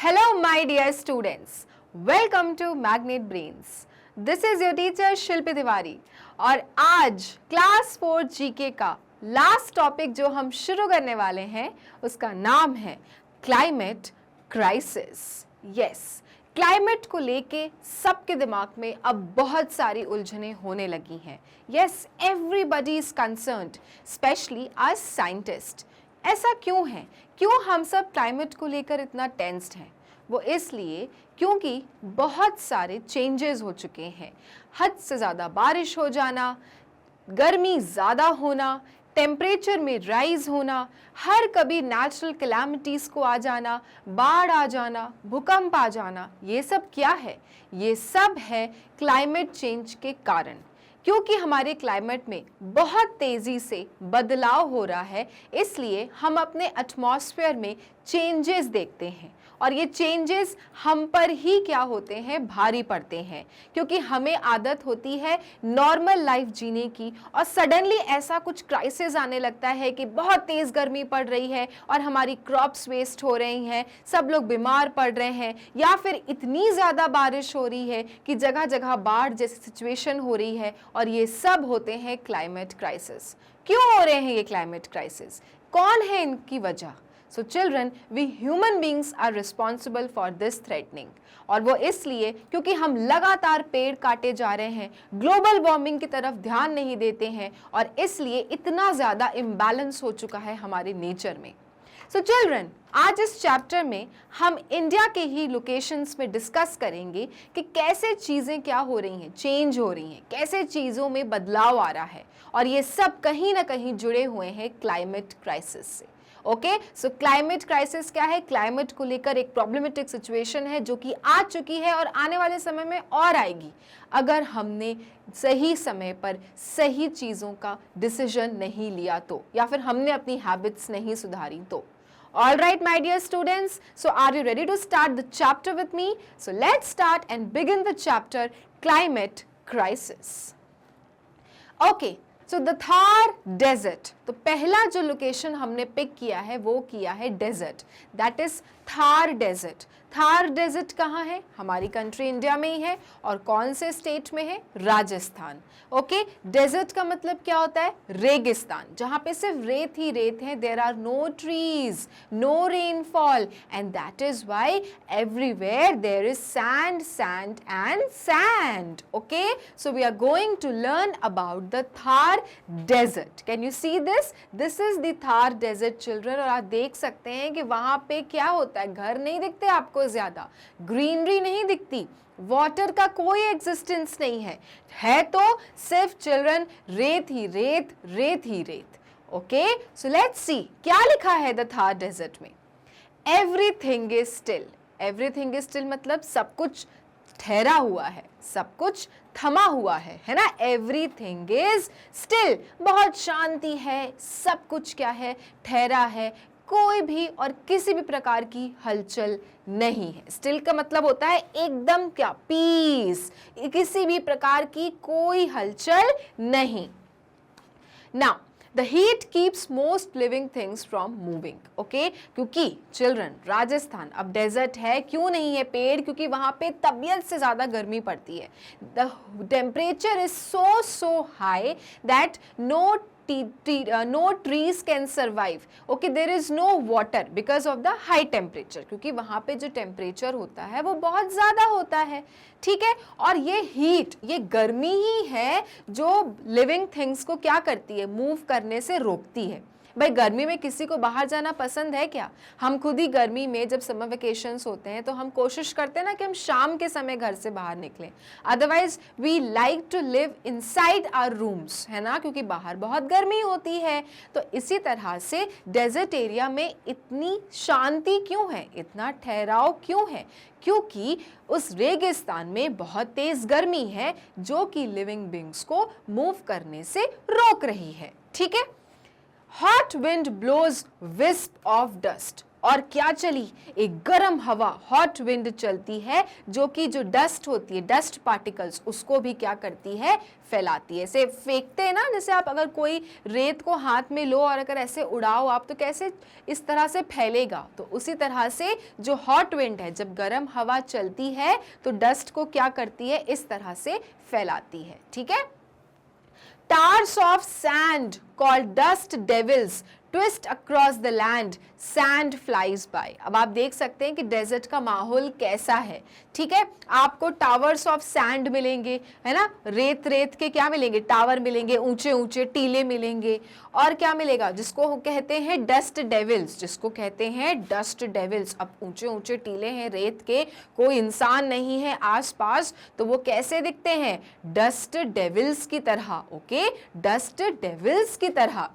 Hello my dear students, welcome to Magnet Brains. This is your teacher शिल्पी तिवारी और आज class 4 GK का last topic जो हम शुरू करने वाले हैं उसका नाम है क्लाइमेट क्राइसिस। यस, क्लाइमेट को लेके सबके दिमाग में अब बहुत सारी उलझनें होने लगी हैं। Yes, everybody is concerned, specially us scientist. ऐसा क्यों है? क्यों हम सब क्लाइमेट को लेकर इतना टेंस्ड हैं? वो इसलिए क्योंकि बहुत सारे चेंजेस हो चुके हैं। हद से ज़्यादा बारिश हो जाना, गर्मी ज़्यादा होना, टेम्परेचर में राइज होना, हर कभी नेचुरल कैलामिटीज़ को आ जाना, बाढ़ आ जाना, भूकंप आ जाना, ये सब क्या है? ये सब है क्लाइमेट चेंज के कारण। क्योंकि हमारे क्लाइमेट में बहुत तेज़ी से बदलाव हो रहा है, इसलिए हम अपने एटमॉस्फेयर में चेंजेस देखते हैं और ये चेंजेस हम पर ही क्या होते हैं, भारी पड़ते हैं। क्योंकि हमें आदत होती है नॉर्मल लाइफ जीने की और सडनली ऐसा कुछ क्राइसिस आने लगता है कि बहुत तेज़ गर्मी पड़ रही है और हमारी क्रॉप्स वेस्ट हो रही हैं, सब लोग बीमार पड़ रहे हैं, या फिर इतनी ज़्यादा बारिश हो रही है कि जगह जगह बाढ़ जैसी सिचुएशन हो रही है और ये सब होते हैं क्लाइमेट क्राइसिस। क्यों हो रहे हैं ये क्लाइमेट क्राइसिस? कौन है इनकी वजह? So children, we human beings are responsible for this threatening। और वो इसलिए क्योंकि हम लगातार पेड़ काटे जा रहे हैं, ग्लोबल वार्मिंग की तरफ ध्यान नहीं देते हैं और इसलिए इतना ज़्यादा इम्बैलेंस हो चुका है हमारे नेचर में। सो चिल्ड्रन, आज इस चैप्टर में हम इंडिया के ही लोकेशंस में डिस्कस करेंगे कि कैसे चीज़ें क्या हो रही हैं, चेंज हो रही हैं, कैसे चीज़ों में बदलाव आ रहा है और ये सब कहीं ना कहीं जुड़े हुए हैं क्लाइमेट क्राइसिस से। ओके, सो क्लाइमेट क्राइसिस क्या है? क्लाइमेट को लेकर एक प्रॉब्लमेटिक सिचुएशन है जो कि आ चुकी है और आने वाले समय में और आएगी अगर हमने सही समय पर सही चीज़ों का डिसीजन नहीं लिया तो, या फिर हमने अपनी हैबिट्स नहीं सुधारी तो। All right, my dear students, so are you ready to start the chapter with me? So let's start and begin the chapter Climate Crisis. Okay, so the Thar Desert. तो पहला जो लोकेशन हमने pick किया है वो किया है desert, that is Thar desert. Thar desert कहाँ है? हमारी कंट्री इंडिया में ही है और कौन से स्टेट में है? राजस्थान। ओके, डेजर्ट का मतलब क्या होता है? रेगिस्तान, जहाँ पे सिर्फ रेत ही रेत है। There are no trees, no rainfall and that is why everywhere there is sand, sand and sand. Okay, so we are going to learn about the Thar desert. Can you see this is the Thar desert children. और आप देख सकते हैं कि वहां पे क्या होता है, घर नहीं दिखते आपको, ज्यादा ग्रीनरी नहीं दिखती, वाटर का कोई एग्जिस्टेंस नहीं है तो सिर्फ चिल्ड्रन रेत ही रेत, रेत ही रेत। ओके, सो लेट्स सी क्या लिखा है द थार डेजर्ट में। Everything is still. Everything is still मतलब सब कुछ ठहरा हुआ है, सब कुछ थमा हुआ है ना? एवरीथिंग इज स्टिल, बहुत शांति है, सब कुछ क्या है? ठहरा है, कोई भी और किसी भी प्रकार की हलचल नहीं है। स्टिल का मतलब होता है एकदम क्या? पीस, किसी भी प्रकार की कोई हलचल नहीं। Now The heat keeps most living things from moving. Okay? क्योंकि चिल्ड्रन राजस्थान अब डेजर्ट है, क्यों नहीं है पेड़? क्योंकि वहाँ पे तबीयत से ज़्यादा गर्मी पड़ती है। The temperature is so high that no trees can survive. Okay, there is no water because of the high temperature. क्योंकि वहाँ पे जो टेम्परेचर होता है वो बहुत ज़्यादा होता है, ठीक है? और ये हीट, ये गर्मी ही है जो लिविंग थिंग्स को क्या करती है? मूव करने से रोकती है। भाई गर्मी में किसी को बाहर जाना पसंद है क्या? हम खुद ही गर्मी में जब समर वेकेशंस होते हैं तो हम कोशिश करते हैं ना कि हम शाम के समय घर से बाहर निकलें। Otherwise we like to live inside our rooms, है ना? क्योंकि बाहर बहुत गर्मी होती है। तो इसी तरह से डेजर्ट एरिया में इतनी शांति क्यों है, इतना ठहराव क्यों है? क्योंकि उस रेगिस्तान में बहुत तेज गर्मी है जो कि लिविंग बींग्स को मूव करने से रोक रही है, ठीक है? Hot wind blows wisp of dust. और क्या चली, एक गर्म हवा, हॉट विंड चलती है, जो कि जो डस्ट होती है, डस्ट पार्टिकल्स, उसको भी क्या करती है, फैलाती है। ऐसे फेंकते हैं ना, जैसे आप अगर कोई रेत को हाथ में लो और अगर ऐसे उड़ाओ आप, तो कैसे इस तरह से फैलेगा। तो उसी तरह से जो हॉट विंड है, जब गर्म हवा चलती है तो डस्ट को क्या करती है, इस तरह से फैलाती है। ठीक है। Tars of sand called dust devils twist across the land, sand flies by। अब आप देख सकते हैं कि डेजर्ट का माहौल कैसा है। ठीक है, आपको टावर्स ऑफ सैंड मिलेंगे, है ना, रेत रेत के क्या मिलेंगे, टावर मिलेंगे, ऊंचे ऊंचे टीले मिलेंगे, और क्या मिलेगा, जिसको कहते हैं डस्ट डेविल्स, जिसको कहते हैं डस्ट डेविल्स। अब ऊंचे ऊंचे टीले हैं रेत के, कोई इंसान नहीं है आसपास, तो वो कैसे दिखते हैं, डस्ट डेविल्स की तरह। ओके, डस्ट डेविल्स की तरह।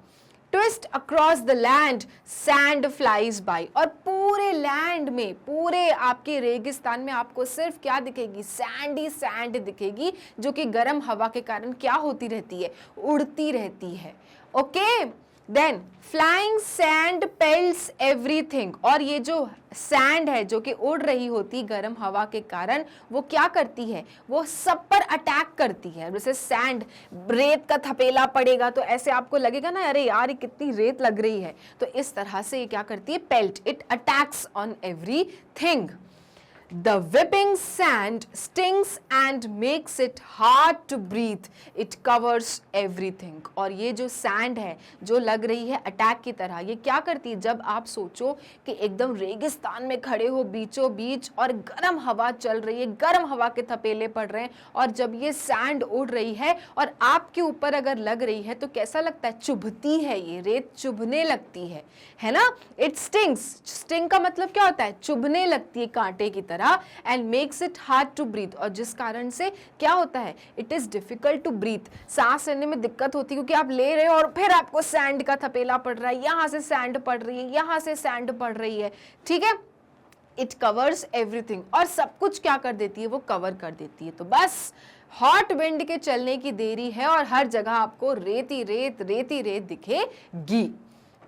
Twist across the land, sand flies by. और पूरे लैंड में, पूरे आपके रेगिस्तान में आपको सिर्फ क्या दिखेगी, सैंड ही सैंड दिखेगी, जो कि गर्म हवा के कारण क्या होती रहती है, उड़ती रहती है। Okay, then flying sand pelts everything. और ये जो सैंड है जो कि उड़ रही होती गर्म हवा के कारण, वो क्या करती है, वो सब पर अटैक करती है। जैसे सैंड, रेत का थपेला पड़ेगा तो ऐसे आपको लगेगा ना, अरे यार ये कितनी रेत लग रही है, तो इस तरह से ये क्या करती है, peeled, it attacks on everything. The whipping sand stings and makes it hard to breathe. It covers everything. और ये जो सैंड है जो लग रही है अटैक की तरह, ये क्या करती है, जब आप सोचो कि एकदम रेगिस्तान में खड़े हो बीचों बीच और गर्म हवा चल रही है, गर्म हवा के थपेले पड़ रहे हैं, और जब ये सैंड उड़ रही है और आपके ऊपर अगर लग रही है तो कैसा लगता है, चुभती है, ये रेत चुभने लगती है ना। इट स्टिंग्स, स्टिंग का मतलब क्या होता है, चुभने लगती है कांटे की तरह, and makes it hard to breathe. और जिस कारण से क्या होता है, it is difficult to breathe, सांस लेने में दिक्कत होती है, क्योंकि आप ले रहे हो और फिर आपको सैंड का थपेला पड़ रहा है, यहां से सैंड पड़ रही है, यहां से सैंड पड़ रही है। ठीक है, इट कवर्स एवरीथिंग, और सब कुछ क्या कर देती है, वो कवर कर देती है। तो बस हॉट विंड के चलने की देरी है और हर जगह आपको रेती रेत दिखेगी।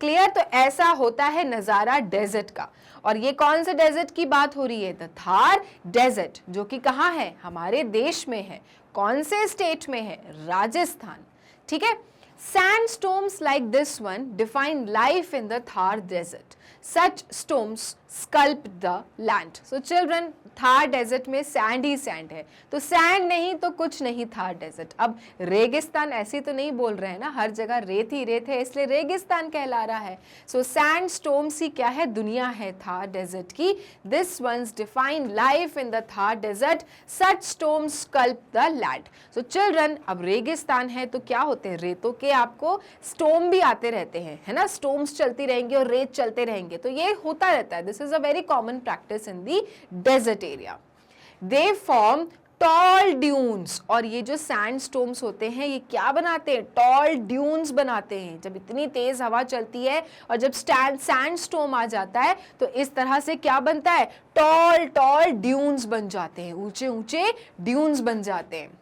क्लियर। तो ऐसा होता है नजारा डेजर्ट का। और ये कौन से डेजर्ट की बात हो रही है, द थार डेजर्ट, जो कि कहाँ है, हमारे देश में है। कौन से स्टेट में है, राजस्थान। ठीक है। Sandstorms like this one define life in the Thar desert. Such storms sculpt the land. So children, Thar desert में सैंड ही सैंड है, तो सैंड नहीं तो कुछ नहीं थार डेजर्ट। अब रेगिस्तान ऐसी तो नहीं बोल रहे हैं ना, हर जगह रेत ही रेत है, इसलिए रेगिस्तान कहला रहा है। सो सैंड स्टॉर्म्स ही क्या है, दुनिया है थार डेजर्ट की। This ones define life in the Thar desert, such storms sculpt the land. So children, अब रेगिस्तान है तो क्या होते हैं, रेतों के आपको स्टॉर्म भी आते रहते हैं, है ना, स्टॉर्म्स चलती रहेंगी और रेत चलते रहेंगे, तो ये होता रहता है। This is a very common practice in the desert area. They form tall dunes. और ये जो सैंड स्टॉर्म्स होते हैं ये क्या बनाते हैं, टॉल ड्यून्स बनाते हैं। जब इतनी तेज हवा चलती है और जब सैंड स्टॉर्म आ जाता है तो इस तरह से क्या बनता है, टॉल ड्यून्स बन जाते हैं, ऊंचे ऊंचे ड्यून्स बन जाते हैं।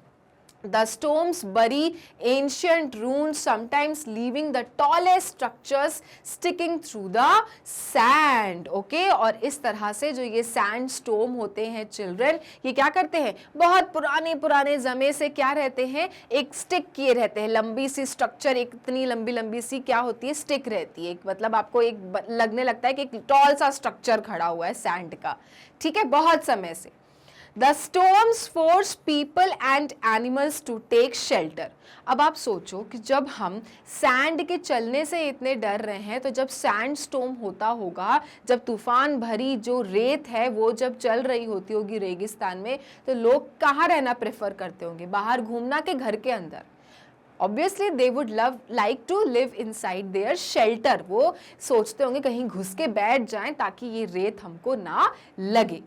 The storms bury ancient ruins, sometimes leaving the tallest structures sticking through the sand. Okay? और इस तरह से जो ये sand storm होते हैं चिल्ड्रन, ये क्या करते हैं, बहुत पुराने समय से क्या रहते हैं, एक स्टिक किए रहते हैं, लंबी सी स्ट्रक्चर, एक इतनी लंबी सी क्या होती है, स्टिक रहती है, एक मतलब आपको एक लगने लगता है कि एक टॉल सा स्ट्रक्चर खड़ा हुआ है सैंड का। ठीक है, बहुत समय से। The storms force people and animals to take shelter. अब आप सोचो कि जब हम सैंड के चलने से इतने डर रहे हैं, तो जब सैंड स्टॉर्म होता होगा, जब तूफान भरी जो रेत है वो जब चल रही होती होगी रेगिस्तान में, तो लोग कहाँ रहना प्रेफर करते होंगे, बाहर घूमना के घर के अंदर। Obviously they would like to live inside their shelter. वो सोचते होंगे कहीं घुस के बैठ जाएं ताकि ये रेत हमको ना लगे।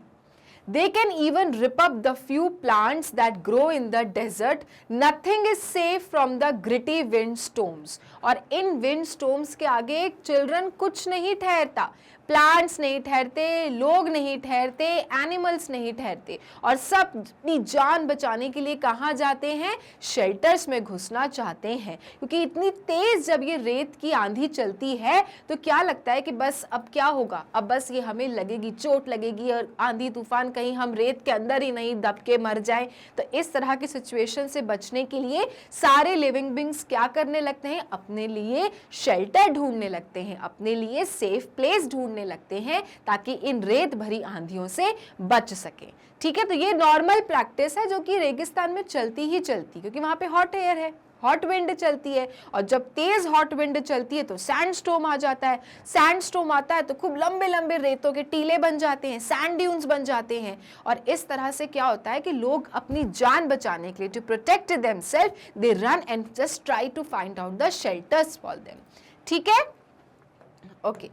They can even rip up the few plants that grow in the desert. Nothing is safe from the gritty windstorms. और इन windstorms के आगे चिल्ड्रन कुछ नहीं ठहरता। प्लांट्स नहीं ठहरते, लोग नहीं ठहरते, एनिमल्स नहीं ठहरते और सब अपनी जान बचाने के लिए कहाँ जाते हैं? शेल्टर्स में घुसना चाहते हैं, क्योंकि इतनी तेज जब ये रेत की आंधी चलती है तो क्या लगता है कि बस अब क्या होगा, अब बस ये हमें लगेगी, चोट लगेगी और आंधी तूफान, कहीं हम रेत के अंदर ही नहीं दब के मर जाएं। तो इस तरह की सिचुएशन से बचने के लिए सारे लिविंग बींग्स क्या करने लगते हैं? अपने लिए शेल्टर ढूंढने लगते हैं, अपने लिए सेफ प्लेस ढूंढने लगते हैं ताकि इन रेत भरी आंधियों से बच सके। ठीक है, तो ये नॉर्मल प्रैक्टिस है जो कि रेगिस्तान में चलती ही चलती, क्योंकि वहां पे हॉट एयर है, हॉट विंड चलती है और जब तेज हॉट विंड चलती है तो सैंडस्टॉर्म आ जाता है। सैंडस्टॉर्म आता है तो खूब लंबे लंबे रेतों के टीले बन जाते हैं, सैंड ड्यून्स बन जाते हैं और इस तरह से क्या होता है कि लोग अपनी जान बचाने के लिए, to protect themselves, they run and just try to find out the shelters for them. ठीक है, okay.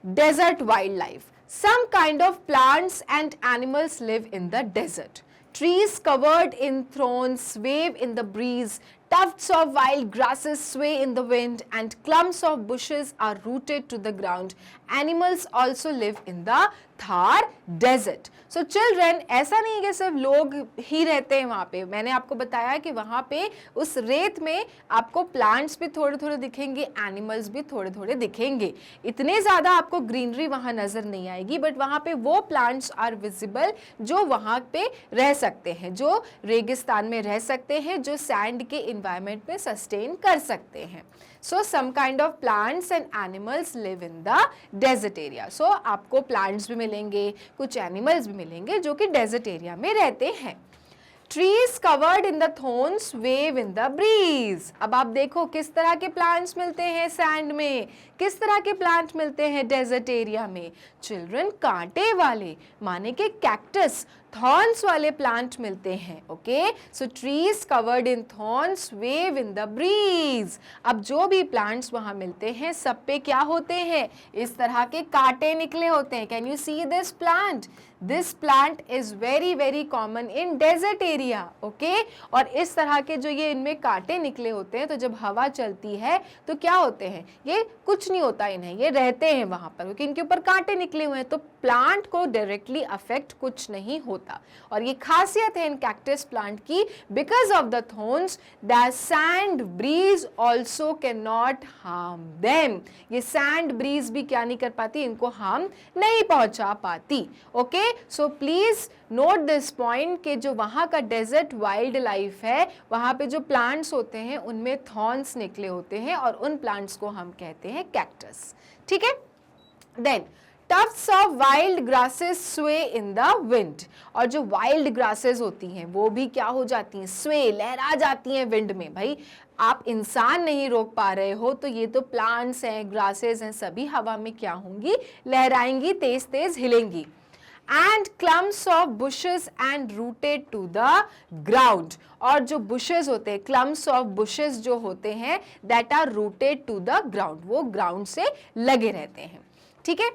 Desert wildlife. Some kind of plants and animals live in the desert. Trees covered in thorns wave in the breeze. Tufts of wild grasses sway in the wind and clumps of bushes are rooted to the ground. Animals also live in the Thar desert. So children, ऐसा नहीं है कि सिर्फ लोग ही रहते हैं वहाँ पे। मैंने आपको बताया कि वहाँ पे उस रेत में आपको प्लांट्स भी थोड़े थोड़े दिखेंगे, एनिमल्स भी थोड़े थोड़े दिखेंगे। इतने ज़्यादा आपको ग्रीनरी वहाँ नज़र नहीं आएगी, बट वहाँ पे वो प्लांट्स आर विजिबल जो वहाँ पे रह सकते हैं, जो रेगिस्तान में रह सकते हैं, जो सैंड के environment में sustain कर सकते हैं। So some kind of plants and animals live in the desert area. So आपको plants भी मिलेंगे, कुछ animals भी मिलेंगे जो कि desert area में रहते हैं। Trees covered in the thorns wave in the breeze. अब आप देखो किस तरह के plants मिलते हैं सैंड में, किस तरह के प्लांट मिलते हैं डेजर्ट एरिया में? चिल्ड्रन, कांटे वाले, माने के कैक्टस, थॉर्न्स वाले प्लांट मिलते हैं। Okay, so trees covered in thorns wave in the breeze. अब जो भी प्लांट्स वहां मिलते हैं सब पे क्या होते हैं? इस तरह के कांटे निकले होते हैं। Can you see this plant? This plant is very very common in desert area. Okay, और इस तरह के जो ये इनमें कांटे निकले होते हैं, तो जब हवा चलती है तो क्या होते हैं? ये कुछ नहीं होता इन्हें, ये रहते हैं वहां पर क्योंकि इनके ऊपर कांटे निकले हुए हैं, तो प्लांट को डायरेक्टली अफेक्ट कुछ नहीं होता। और ये खासियत है इन कैक्टस प्लांट की, because of the thorns that sand breeze also can not harm them. ये सैंड ब्रीज भी क्या नहीं कर पाती, इनको हार्म नहीं पहुंचा पाती। Okay, so please note this point कि जो वहाँ का डेजर्ट वाइल्ड लाइफ है, वहाँ पे जो प्लांट्स होते हैं उनमें थॉर्न्स निकले होते हैं और उन प्लांट्स को हम कहते हैं कैक्टस। ठीक है, then tufts of wild grasses sway in the wind. और जो वाइल्ड ग्रासेस होती हैं वो भी क्या हो जाती हैं? स्वे, लहरा जाती हैं विंड में। भाई आप इंसान नहीं रोक पा रहे हो तो ये तो प्लांट्स हैं, ग्रासेस हैं, सभी हवा में क्या होंगी? लहराएंगी, तेज तेज हिलेंगी। And clumps of bushes and rooted to the ground. और जो bushes होते हैं, clumps of bushes जो होते हैं, that are rooted to the ground, वो ground से लगे रहते हैं। ठीक है,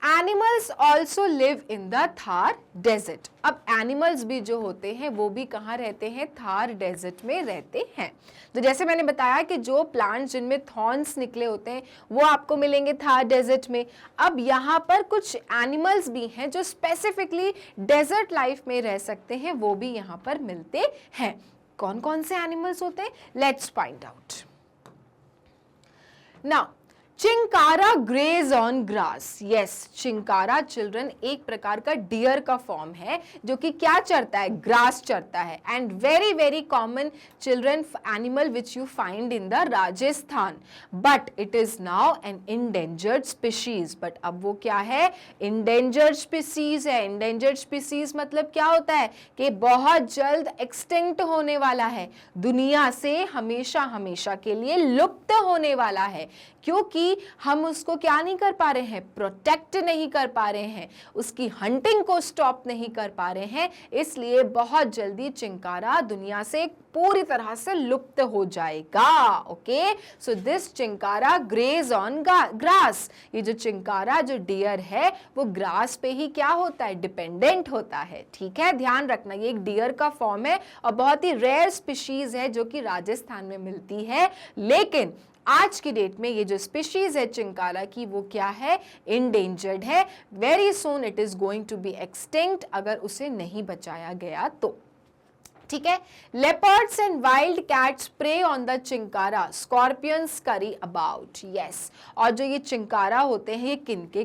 Animals also live in the Thar desert. अब एनिमल्स भी जो होते हैं वो भी कहाँ रहते हैं? थार डेजर्ट में रहते हैं। तो जैसे मैंने बताया कि जो प्लांट्स जिनमें थॉर्न्स निकले होते हैं वो आपको मिलेंगे थार डेजर्ट में। अब यहाँ पर कुछ एनिमल्स भी हैं जो स्पेसिफिकली डेजर्ट लाइफ में रह सकते हैं, वो भी यहाँ पर मिलते हैं। कौन कौन से एनिमल्स होते हैं? Let's find out now. Chinkara graze on grass. Yes, chinkara children एक प्रकार का डियर का फॉर्म है जो कि क्या चरता है? ग्रास चरता है। And very very common children animal which you find in the Rajasthan, but it is now N endangered species. But अब वो क्या है? इंडेंजर्ड स्पीशीज है। इंडेंजर्ड स्पीशीज मतलब क्या होता है कि बहुत जल्द एक्सटिंक्ट होने वाला है, दुनिया से हमेशा हमेशा के लिए लुप्त होने वाला है, क्योंकि हम उसको क्या नहीं कर पा रहे हैं? प्रोटेक्ट नहीं कर पा रहे हैं, उसकी हंटिंग को स्टॉप नहीं कर पा रहे हैं, इसलिए बहुत जल्दी चिंकारा दुनिया से पूरी तरह से लुप्त हो जाएगा। Okay, so this chinkara graze on grass. ये जो चिंकारा जो डियर है वो ग्रास पे ही क्या होता है? डिपेंडेंट होता है। ठीक है, ध्यान रखना, ये एक डियर का फॉर्म है और बहुत ही रेयर स्पीशीज है जो कि राजस्थान में मिलती है, लेकिन आज की डेट में ये जो स्पीशीज है चिंकारा की वो क्या है, इंडेंजर्ड है, very soon it is going to be extinct अगर उसे नहीं बचाया गया तो, ठीक है। Leopards and wild cats prey on the chinkara, scorpions scurry about, yes. और जो ये चिंकारा होते हैं ये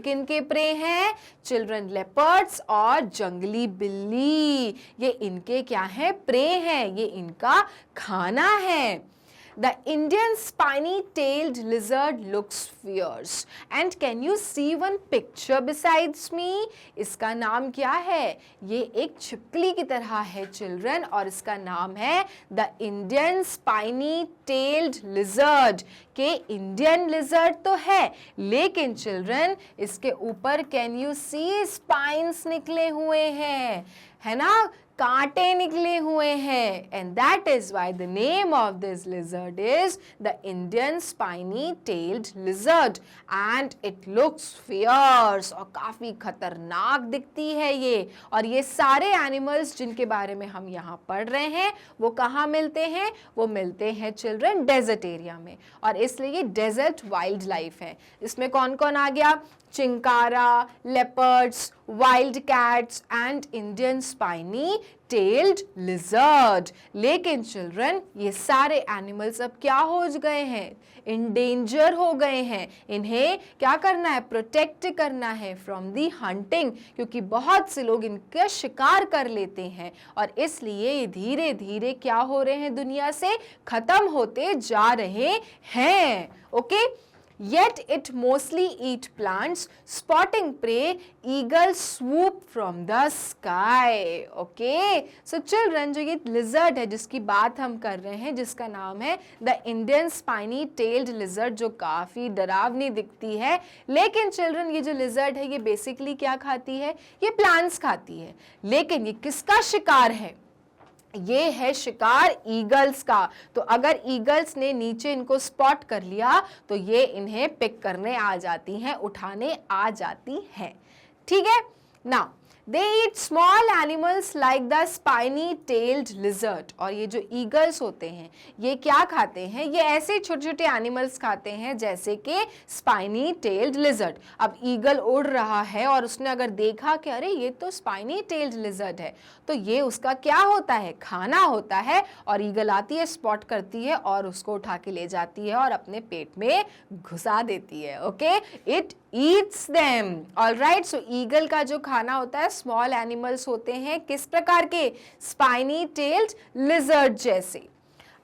किनके प्रे हैं चिल्ड्रन, लेपर्ड्स और जंगली बिल्ली, ये इनके क्या है, प्रे हैं, ये इनका खाना है। The Indian spiny-tailed lizard looks fierce. And can you see one picture besides me? इसका नाम क्या है, ये एक छिपकली की तरह है चिल्ड्रन, और इसका नाम है The Indian spiny-tailed lizard। के इंडियन लिजर्ड तो है लेकिन चिल्ड्रन इसके ऊपर कैन यू सी स्पाइन्स निकले हुए हैं, है ना, कांटे निकले हुए हैं, and that is why the name of this lizard is the Indian spiny tailed lizard and it looks fierce, और काफी खतरनाक दिखती है ये। और ये सारे एनिमल्स जिनके बारे में हम यहाँ पढ़ रहे हैं वो कहाँ मिलते हैं, वो मिलते हैं चिल्ड्रन डेजर्ट एरिया में, और इसलिए ये डेजर्ट वाइल्ड लाइफ है। इसमें कौन कौन आ गया, chinkara, leopards, wild cats and Indian spiny tailed lizard. लेकिन चिल्ड्रन ये सारे एनिमल्स अब क्या हो गए हैं, इंडेंजर हो गए हैं, इन्हें क्या करना है, प्रोटेक्ट करना है फ्रॉम दी हंटिंग, क्योंकि बहुत से लोग इनका शिकार कर लेते हैं और इसलिए ये धीरे धीरे क्या हो रहे हैं, दुनिया से खत्म होते जा रहे हैं। Okay, Yet it mostly eat plants. Spotting prey, eagles swoop from the sky. Okay, so children, जो ये lizard है जिसकी बात हम कर रहे हैं, जिसका नाम है the Indian spiny-tailed lizard, जो काफी डरावनी दिखती है, लेकिन children ये जो lizard है ये basically क्या खाती है, ये plants खाती है, लेकिन ये किसका शिकार है, ये है शिकार ईगल्स का। तो अगर ईगल्स ने नीचे इनको स्पॉट कर लिया तो ये इन्हें पिक करने आ जाती हैं, उठाने आ जाती हैं, ठीक है ना। They eat small animals like the spiny-tailed lizard। और ये जो ईगल्स होते हैं ये क्या खाते हैं, ये ऐसे छोटे छोटे एनिमल्स खाते हैं जैसे कि spiny-tailed lizard। अब ईगल उड़ रहा है और उसने अगर देखा कि अरे ये तो spiny-tailed lizard है, तो ये उसका क्या होता है, खाना होता है, और ईगल आती है, स्पॉट करती है और उसको उठा के ले जाती है और अपने पेट में घुसा देती है। Okay, it eats them, alright। so eagle का जो खाना होता है स्मॉल एनिमल्स होते हैं, किस प्रकार के, स्पाइनी टेल्ड लिजर्ड जैसे।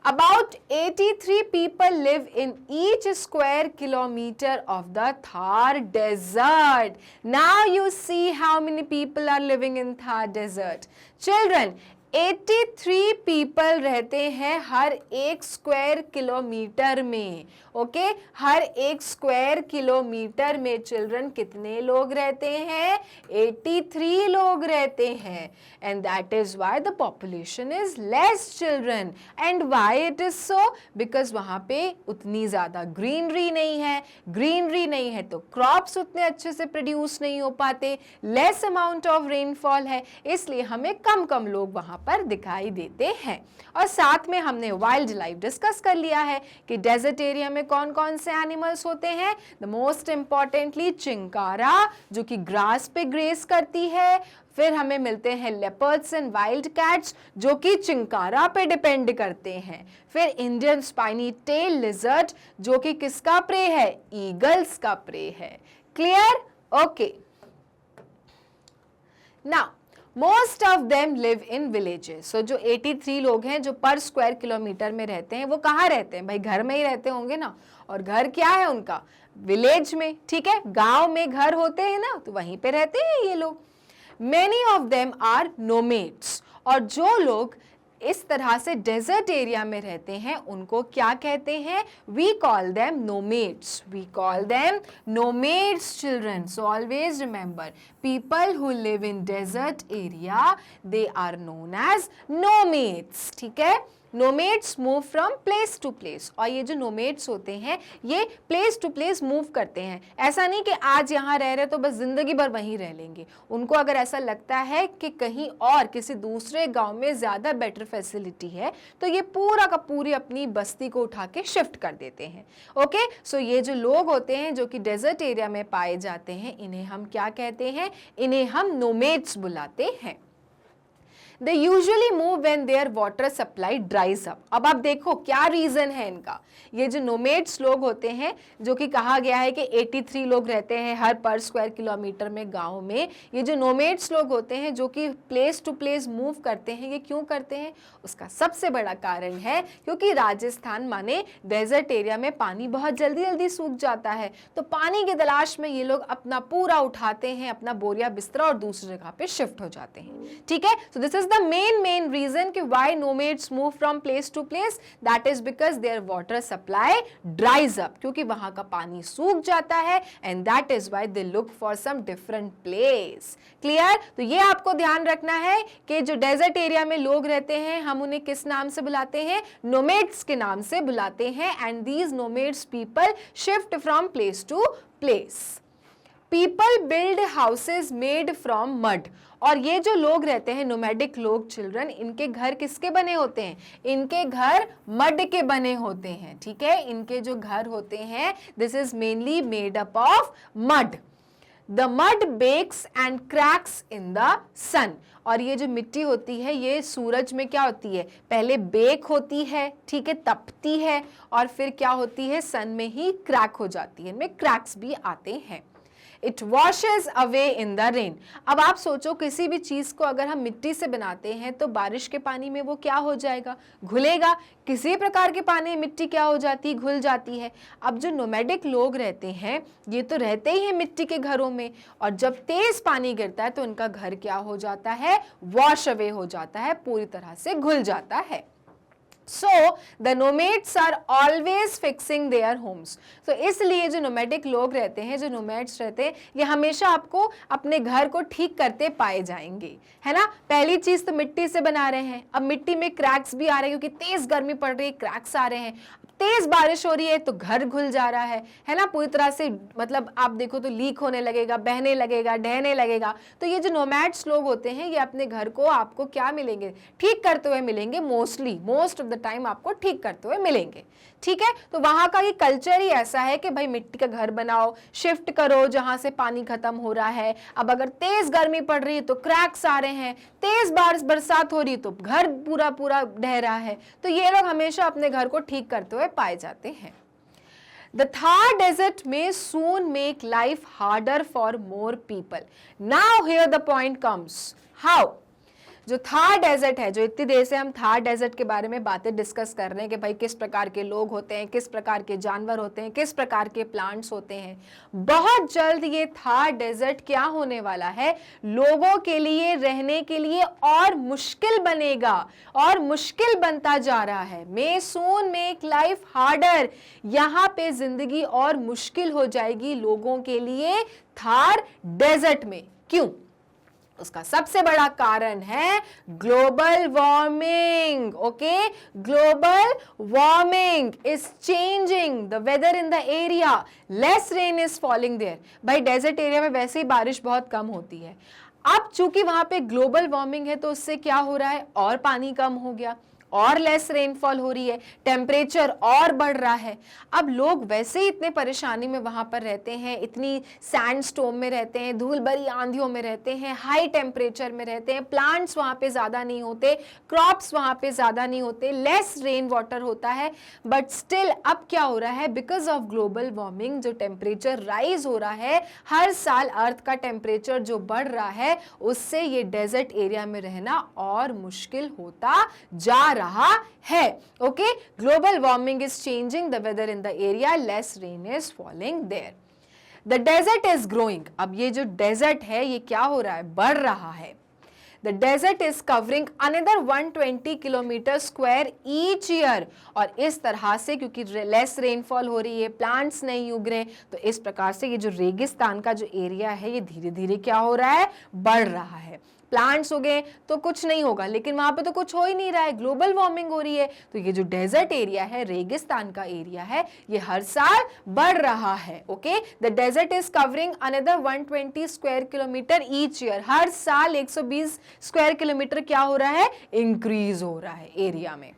About 83 people live in each square kilometer of the Thar desert. Now you see how many people are living in Thar desert. Children, 83 people रहते हैं हर एक स्क्वायर किलोमीटर में। ओके, हर एक स्क्वायर किलोमीटर में children कितने लोग रहते हैं, 83 लोग रहते हैं, and that is why the population is less children. And why it is so, because वहाँ पे उतनी ज़्यादा ग्रीनरी नहीं है, ग्रीनरी नहीं है तो क्रॉप्स उतने अच्छे से प्रोड्यूस नहीं हो पाते, लेस अमाउंट ऑफ रेनफॉल है, इसलिए हमें कम कम लोग वहाँ पर दिखाई देते हैं। और साथ में हमने वाइल्ड लाइफ डिस्कस कर लिया है कि डेजर्ट एरिया में कौन कौन से एनिमल्स होते हैं, द मोस्ट इंपॉर्टेंटली चिंकारा जो कि ग्रास पे ग्रेस करती है, फिर हमें मिलते हैं लेपर्ड्स एंड वाइल्ड कैट्स जो कि चिंकारा पे डिपेंड करते हैं, फिर इंडियन स्पाइनी टेल लिजर्ड जो कि किसका प्रे है, ईगल्स का प्रे है। Clear? Okay, now most of them live in villages. So जो 83 लोग हैं जो पर स्क्वायर किलोमीटर में रहते हैं वो कहाँ रहते हैं, भाई घर में ही रहते होंगे ना, और घर क्या है उनका, विलेज में, ठीक है, गांव में घर होते हैं ना, तो वहीं पे रहते हैं ये लोग। Many of them are nomads, और जो लोग इस तरह से डेजर्ट एरिया में रहते हैं उनको क्या कहते हैं, we call them nomads, we call them nomads children। so always remember, people who live in desert area they are known as nomads, ठीक है। Nomads move from place to place, और ये जो नोमेड्स होते हैं ये प्लेस टू प्लेस मूव करते हैं। ऐसा नहीं कि आज यहाँ रह रहे तो बस जिंदगी भर वहीं रह लेंगे। उनको अगर ऐसा लगता है कि कहीं और किसी दूसरे गांव में ज्यादा बेटर फैसिलिटी है तो ये पूरा का पूरी अपनी बस्ती को उठा के शिफ्ट कर देते हैं। ओके, सो ये जो लोग होते हैं जो कि डेजर्ट एरिया में पाए जाते हैं, इन्हें हम क्या कहते हैं? इन्हें हम नोमेड्स बुलाते हैं। They usually move when their water supply dries up। अब आप देखो क्या रीजन है इनका। ये जो नोमेड्स लोग होते हैं, जो कि कहा गया है कि 83 लोग रहते हैं हर पर स्क्वायर किलोमीटर में गांव में, ये जो नोमेड्स लोग होते हैं जो कि प्लेस टू प्लेस मूव करते हैं, ये क्यों करते हैं? उसका सबसे बड़ा कारण है क्योंकि राजस्थान माने डेजर्ट एरिया में पानी बहुत जल्दी जल्दी सूख जाता है, तो पानी की तलाश में ये लोग अपना पूरा उठाते हैं, अपना बोरिया बिस्तरा, और दूसरी जगह पे शिफ्ट हो जाते हैं। ठीक है, so this is the main reason कि why nomads move from place to place, that is because their water supply dries up, क्योंकि वहां का पानी सूख जाता है, and that is why they look for some different place। Clear? तो ये आपको ध्यान रखना है कि जो डेजर्ट एरिया में लोग रहते हैं हम उन्हें किस नाम से बुलाते हैं? नोमेड्स के नाम से बुलाते हैं, and these nomads people shift from place to place। People build houses made from mud, और ये जो लोग रहते हैं नोमैडिक लोग, चिल्ड्रन, इनके घर किसके बने होते हैं? इनके घर मड के बने होते हैं। ठीक है, इनके जो घर होते हैं this is mainly made up of mud. The mud bakes and cracks in the sun, और ये जो मिट्टी होती है ये सूरज में क्या होती है? पहले बेक होती है, ठीक है, तपती है, और फिर क्या होती है? सन में ही क्रैक हो जाती है, इनमें क्रैक्स भी आते हैं। It washes away in the rain। अब आप सोचो किसी भी चीज को अगर हम मिट्टी से बनाते हैं तो बारिश के पानी में वो क्या हो जाएगा? घुलेगा। किसी प्रकार के पानी में मिट्टी क्या हो जाती है? घुल जाती है। अब जो नोमैडिक लोग रहते हैं ये तो रहते ही हैं मिट्टी के घरों में, और जब तेज पानी गिरता है तो उनका घर क्या हो जाता है? वॉश अवे हो जाता है, पूरी तरह से घुल जाता है। So the nomads are always fixing their homes। तो इसलिए जो नोमैडिक लोग रहते हैं, जो नोमैड्स रहते हैं, ये हमेशा आपको अपने घर को ठीक करते पाए जाएंगे, है ना। पहली चीज तो मिट्टी से बना रहे हैं, अब मिट्टी में क्रैक्स भी आ रहे हैं क्योंकि तेज गर्मी पड़ रही है, क्रैक्स आ रहे हैं। तेज बारिश हो रही है तो घर घुल जा रहा है ना, पूरी तरह से, मतलब आप देखो तो लीक होने लगेगा, बहने लगेगा, ढहने लगेगा। तो ये जो नोमैड्स लोग होते हैं ये अपने घर को आपको क्या मिलेंगे? ठीक करते हुए मिलेंगे। मोस्ट ऑफ द टाइम आपको ठीक करते हुए मिलेंगे। ठीक है, तो वहां का ये कल्चर ही ऐसा है कि भाई मिट्टी का घर बनाओ, शिफ्ट करो जहां से पानी खत्म हो रहा है। अब अगर तेज गर्मी पड़ रही है तो क्रैक्स आ रहे हैं, तेज बरसात हो रही है तो घर पूरा पूरा ढह रहा है, तो ये लोग हमेशा अपने घर को ठीक करते हुए पाए जाते हैं। The Thar desert may soon make life harder for more people। Now here the point comes, how? जो थार डेजर्ट है, जो इतनी देर से हम थार डेजर्ट के बारे में बातें डिस्कस कर रहे हैं कि भाई किस प्रकार के लोग होते हैं, किस प्रकार के जानवर होते हैं, किस प्रकार के प्लांट्स होते हैं, बहुत जल्द ये थार डेजर्ट क्या होने वाला है? लोगों के लिए रहने के लिए और मुश्किल बनेगा, और मुश्किल बनता जा रहा है। मे सून मेक लाइफ हार्डर, यहाँ पे जिंदगी और मुश्किल हो जाएगी लोगों के लिए थार डेजर्ट में। क्यों? उसका सबसे बड़ा कारण है global warming. Okay, global warming is changing the weather in the area, less rain is falling there. भाई डेजर्ट एरिया में वैसे ही बारिश बहुत कम होती है, अब चूंकि वहां पे ग्लोबल वार्मिंग है तो उससे क्या हो रहा है? और पानी कम हो गया, और लेस रेनफॉल हो रही है, टेम्परेचर और बढ़ रहा है। अब लोग वैसे ही इतने परेशानी में वहां पर रहते हैं, इतनी सैंडस्टॉर्म में रहते हैं, धूल भरी आंधियों में रहते हैं, हाई टेम्परेचर में रहते हैं, प्लांट्स वहां पे ज्यादा नहीं होते, क्रॉप्स वहां पे ज्यादा नहीं होते, लेस रेन वाटर होता है। बट स्टिल अब क्या हो रहा है? बिकॉज ऑफ ग्लोबल वार्मिंग जो टेम्परेचर राइज हो रहा है, हर साल अर्थ का टेम्परेचर जो बढ़ रहा है, उससे ये डेजर्ट एरिया में रहना और मुश्किल होता जा रहा है। Okay, global warming is changing the weather in the area, less rain is falling there. The desert is growing, अब ये जो डेजर्ट है ये क्या हो रहा है? बढ़ रहा है। The desert is covering another 120 kilometre square each year, और इस तरह से क्योंकि लेस रेनफॉल हो रही है, प्लांट्स नहीं उग रहे, तो इस प्रकार से ये जो रेगिस्तान का जो एरिया है ये धीरे धीरे क्या हो रहा है? बढ़ रहा है। प्लांट्स उगे तो कुछ नहीं होगा, लेकिन वहां पे तो कुछ हो ही नहीं रहा है, ग्लोबल वार्मिंग हो रही है। तो ये जो डेजर्ट एरिया है, रेगिस्तान का एरिया है, ये हर साल बढ़ रहा है। Okay, the desert is covering another 120 square kilometre each year. हर साल 120 स्क्वायर किलोमीटर क्या हो रहा है, इंक्रीज हो रहा है एरिया में।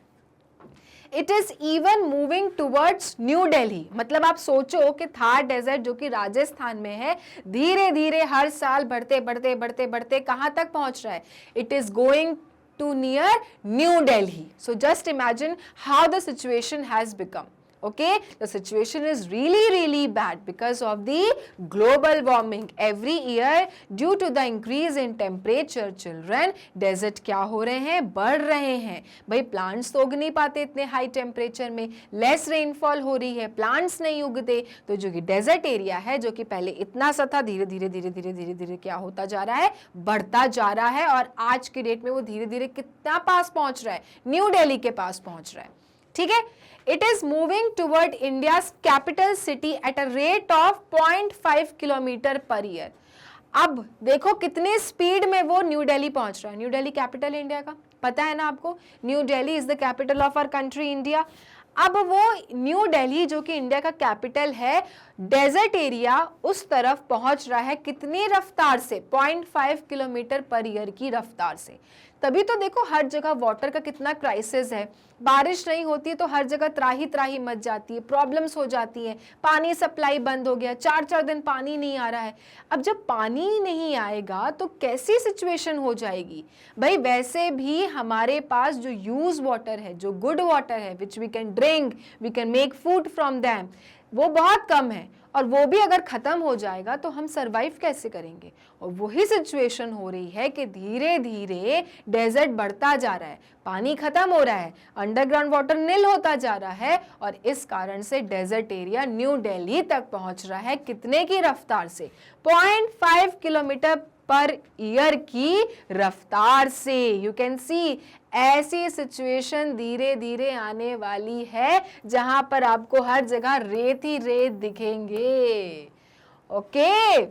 It is even moving towards new Delhi. मतलब आप सोचो कि थार डेजर्ट जो कि राजस्थान में है, धीरे धीरे हर साल बढ़ते बढ़ते बढ़ते बढ़ते कहां तक पहुंच रहा है, it is going to near New Delhi. So just imagine how the situation has become. Okay, the situation is really bad because of the global warming. Every year due to the increase in temperature, children, desert क्या हो रहे हैं, बढ़ रहे हैं। भाई plants तो उग नहीं पाते इतने high temperature में, less rainfall हो रही है, plants नहीं उगते, तो जो कि desert area है, जो कि पहले इतना सा था, धीरे धीरे क्या होता जा रहा है, बढ़ता जा रहा है। और आज की डेट में वो धीरे धीरे कितना पास पहुंच रहा है, न्यू दिल्ली के पास पहुंच रहा है। ठीक है, it is moving toward India's capital city at a rate of 0.5 kilometre per year. अब देखो कितने स्पीड में वो न्यू दिल्ली पहुंच रहा है। न्यू दिल्ली कैपिटल इंडिया का, पता है ना आपको, new Delhi is the capital of our country India. अब वो न्यू दिल्ली जो कि इंडिया का कैपिटल है, डेजर्ट एरिया उस तरफ पहुंच रहा है कितनी रफ्तार से, 0.5 किलोमीटर पर ईयर की रफ्तार से। तभी तो देखो हर जगह वाटर का कितना क्राइसिस है, बारिश नहीं होती तो हर जगह त्राही त्राही मच जाती है, प्रॉब्लम्स हो जाती हैं, पानी सप्लाई बंद हो गया, 4-4 दिन पानी नहीं आ रहा है। अब जब पानी नहीं आएगा तो कैसी सिचुएशन हो जाएगी भाई। वैसे भी हमारे पास जो यूज वाटर है, जो गुड वाटर है, which we can drink, we can make food from them, वो बहुत कम है। और वो भी अगर खत्म हो जाएगा तो हम सरवाइव कैसे करेंगे। और वही सिचुएशन हो रही है कि धीरे धीरे डेजर्ट बढ़ता जा रहा है, पानी खत्म हो रहा है, अंडरग्राउंड वाटर नील होता जा रहा है, और इस कारण से डेजर्ट एरिया न्यू दिल्ली तक पहुंच रहा है कितने की रफ्तार से, 0.5 किलोमीटर पर ईयर की रफ्तार से। यू कैन सी ऐसी सिचुएशन धीरे धीरे आने वाली है जहां पर आपको हर जगह रेत ही रेत दिखेंगे। Okay,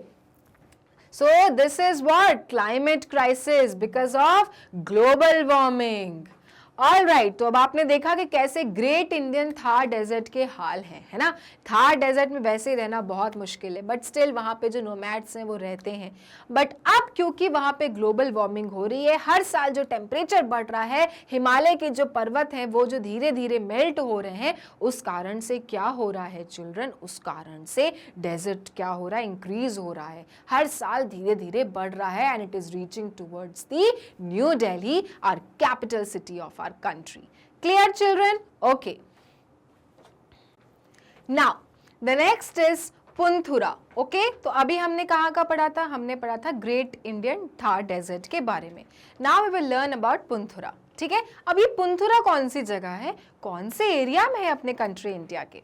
so this is what, climate crisis because of global warming. All right, तो अब आपने देखा कि कैसे ग्रेट इंडियन थार डेजर्ट के हाल हैं, है ना। थार डेजर्ट में वैसे रहना बहुत मुश्किल है, बट स्टिल वहाँ पे जो नोमैड्स हैं वो रहते हैं। बट अब क्योंकि वहाँ पे ग्लोबल वार्मिंग हो रही है, हर साल जो टेम्परेचर बढ़ रहा है, हिमालय के जो पर्वत हैं वो जो धीरे धीरे मेल्ट हो रहे हैं, उस कारण से क्या हो रहा है चिल्ड्रन, उस कारण से डेजर्ट क्या हो रहा है, इंक्रीज हो रहा है, हर साल धीरे धीरे बढ़ रहा है, and it is reaching towards the New Delhi, our capital city of country. Clear children? Okay. Now the next is Poonthura. Okay, तो अभी हमने कहाँ का पढ़ा था, हमने पढ़ा था ग्रेट इंडियन थार डेजर्ट के बारे में। Now we will learn about Poonthura. ठीक है, अब ये पुंथुरा कौन सी जगह है, कौन से एरिया में है अपने कंट्री इंडिया के।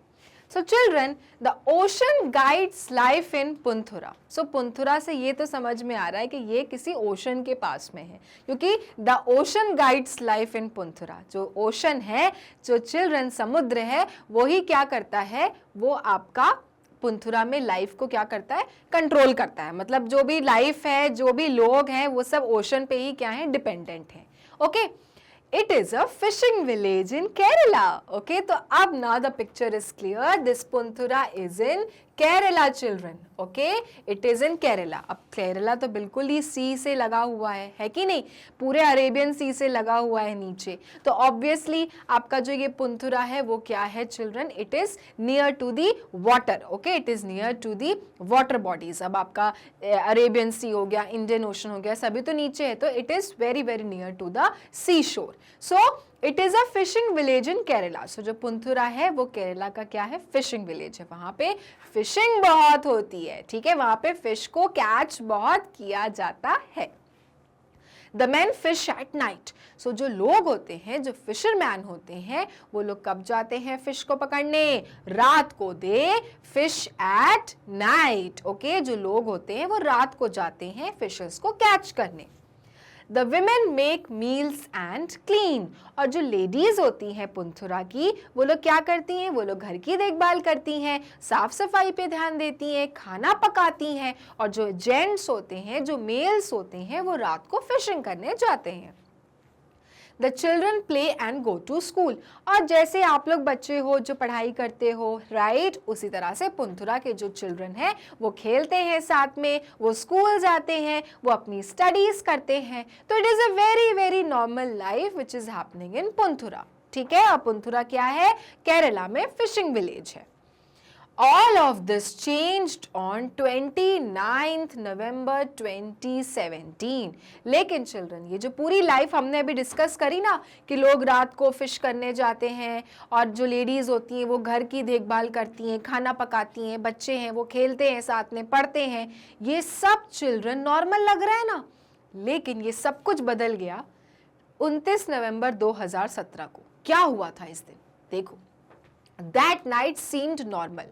So children, the ocean guides life in पुंथुरा। So पुंथुरा से ये तो समझ में आ रहा है कि ये किसी ओशन के पास में है, क्योंकि the ocean guides life in पुंथुरा। जो ओशन है, जो चिल्ड्रन समुद्र है, वही क्या करता है, वो आपका पुंथुरा में लाइफ को क्या करता है, कंट्रोल करता है। मतलब जो भी लाइफ है, जो भी लोग हैं, वो सब ओशन पे ही क्या है, डिपेंडेंट है। Okay, It is a fishing village in Kerala. Okay, तो अब now the picture is clear. This Punthura is in Kerala, children. Okay, it is in Kerala. अब केरला तो बिल्कुल ही सी से लगा हुआ है कि नहीं, पूरे अरेबियन सी से लगा हुआ है नीचे। तो ऑब्वियसली आपका जो ये पुंथुरा है वो क्या है children, it is near to the water. Okay, it is near to the water bodies. अब आपका अरेबियन सी हो गया, इंडियन ओशन हो गया, सभी तो नीचे है, तो it is very very near to the sea shore. So it is a fishing village in Kerala. So जो पुंथुरा है वो केरला का क्या है, फिशिंग विलेज है। वहां पे फिशिंग बहुत होती है, ठीक है, वहां पे फिश को कैच बहुत किया जाता है। The man fish at night. So जो लोग होते हैं, जो फिशरमैन होते हैं, वो लोग कब जाते हैं फिश को पकड़ने, रात को। दे फिश एट नाइट। ओके, जो लोग होते हैं वो रात को जाते हैं फिशर्स को कैच करने। The women make meals and clean. और जो लेडीज होती हैं पुंथुरा की, वो लोग क्या करती हैं? वो लोग घर की देखभाल करती हैं, साफ सफाई पे ध्यान देती हैं, खाना पकाती हैं। और जो जेंट्स होते हैं, जो मेल्स होते हैं, वो रात को फिशिंग करने जाते हैं। The children play and go to school. और जैसे आप लोग बच्चे हो जो पढ़ाई करते हो, राइट, उसी तरह से पुंथुरा के जो चिल्ड्रन हैं वो खेलते हैं साथ में, वो स्कूल जाते हैं, वो अपनी स्टडीज करते हैं। तो it is a very very normal life which is happening in Poonthura. ठीक है, अब पुंथुरा क्या है? केरला में फिशिंग विलेज है। All of this changed on 29th November 2017। लेकिन चिल्ड्रन, ये जो पूरी लाइफ हमने अभी डिस्कस करी ना कि लोग रात को फिश करने जाते हैं और जो लेडीज होती हैं वो घर की देखभाल करती हैं, खाना पकाती हैं, बच्चे हैं वो खेलते हैं साथ में, पढ़ते हैं, ये सब चिल्ड्रन नॉर्मल लग रहा है ना। लेकिन ये सब कुछ बदल गया 29 नवंबर 2017 को। क्या हुआ था इस दिन? देखो, That night seemed normal।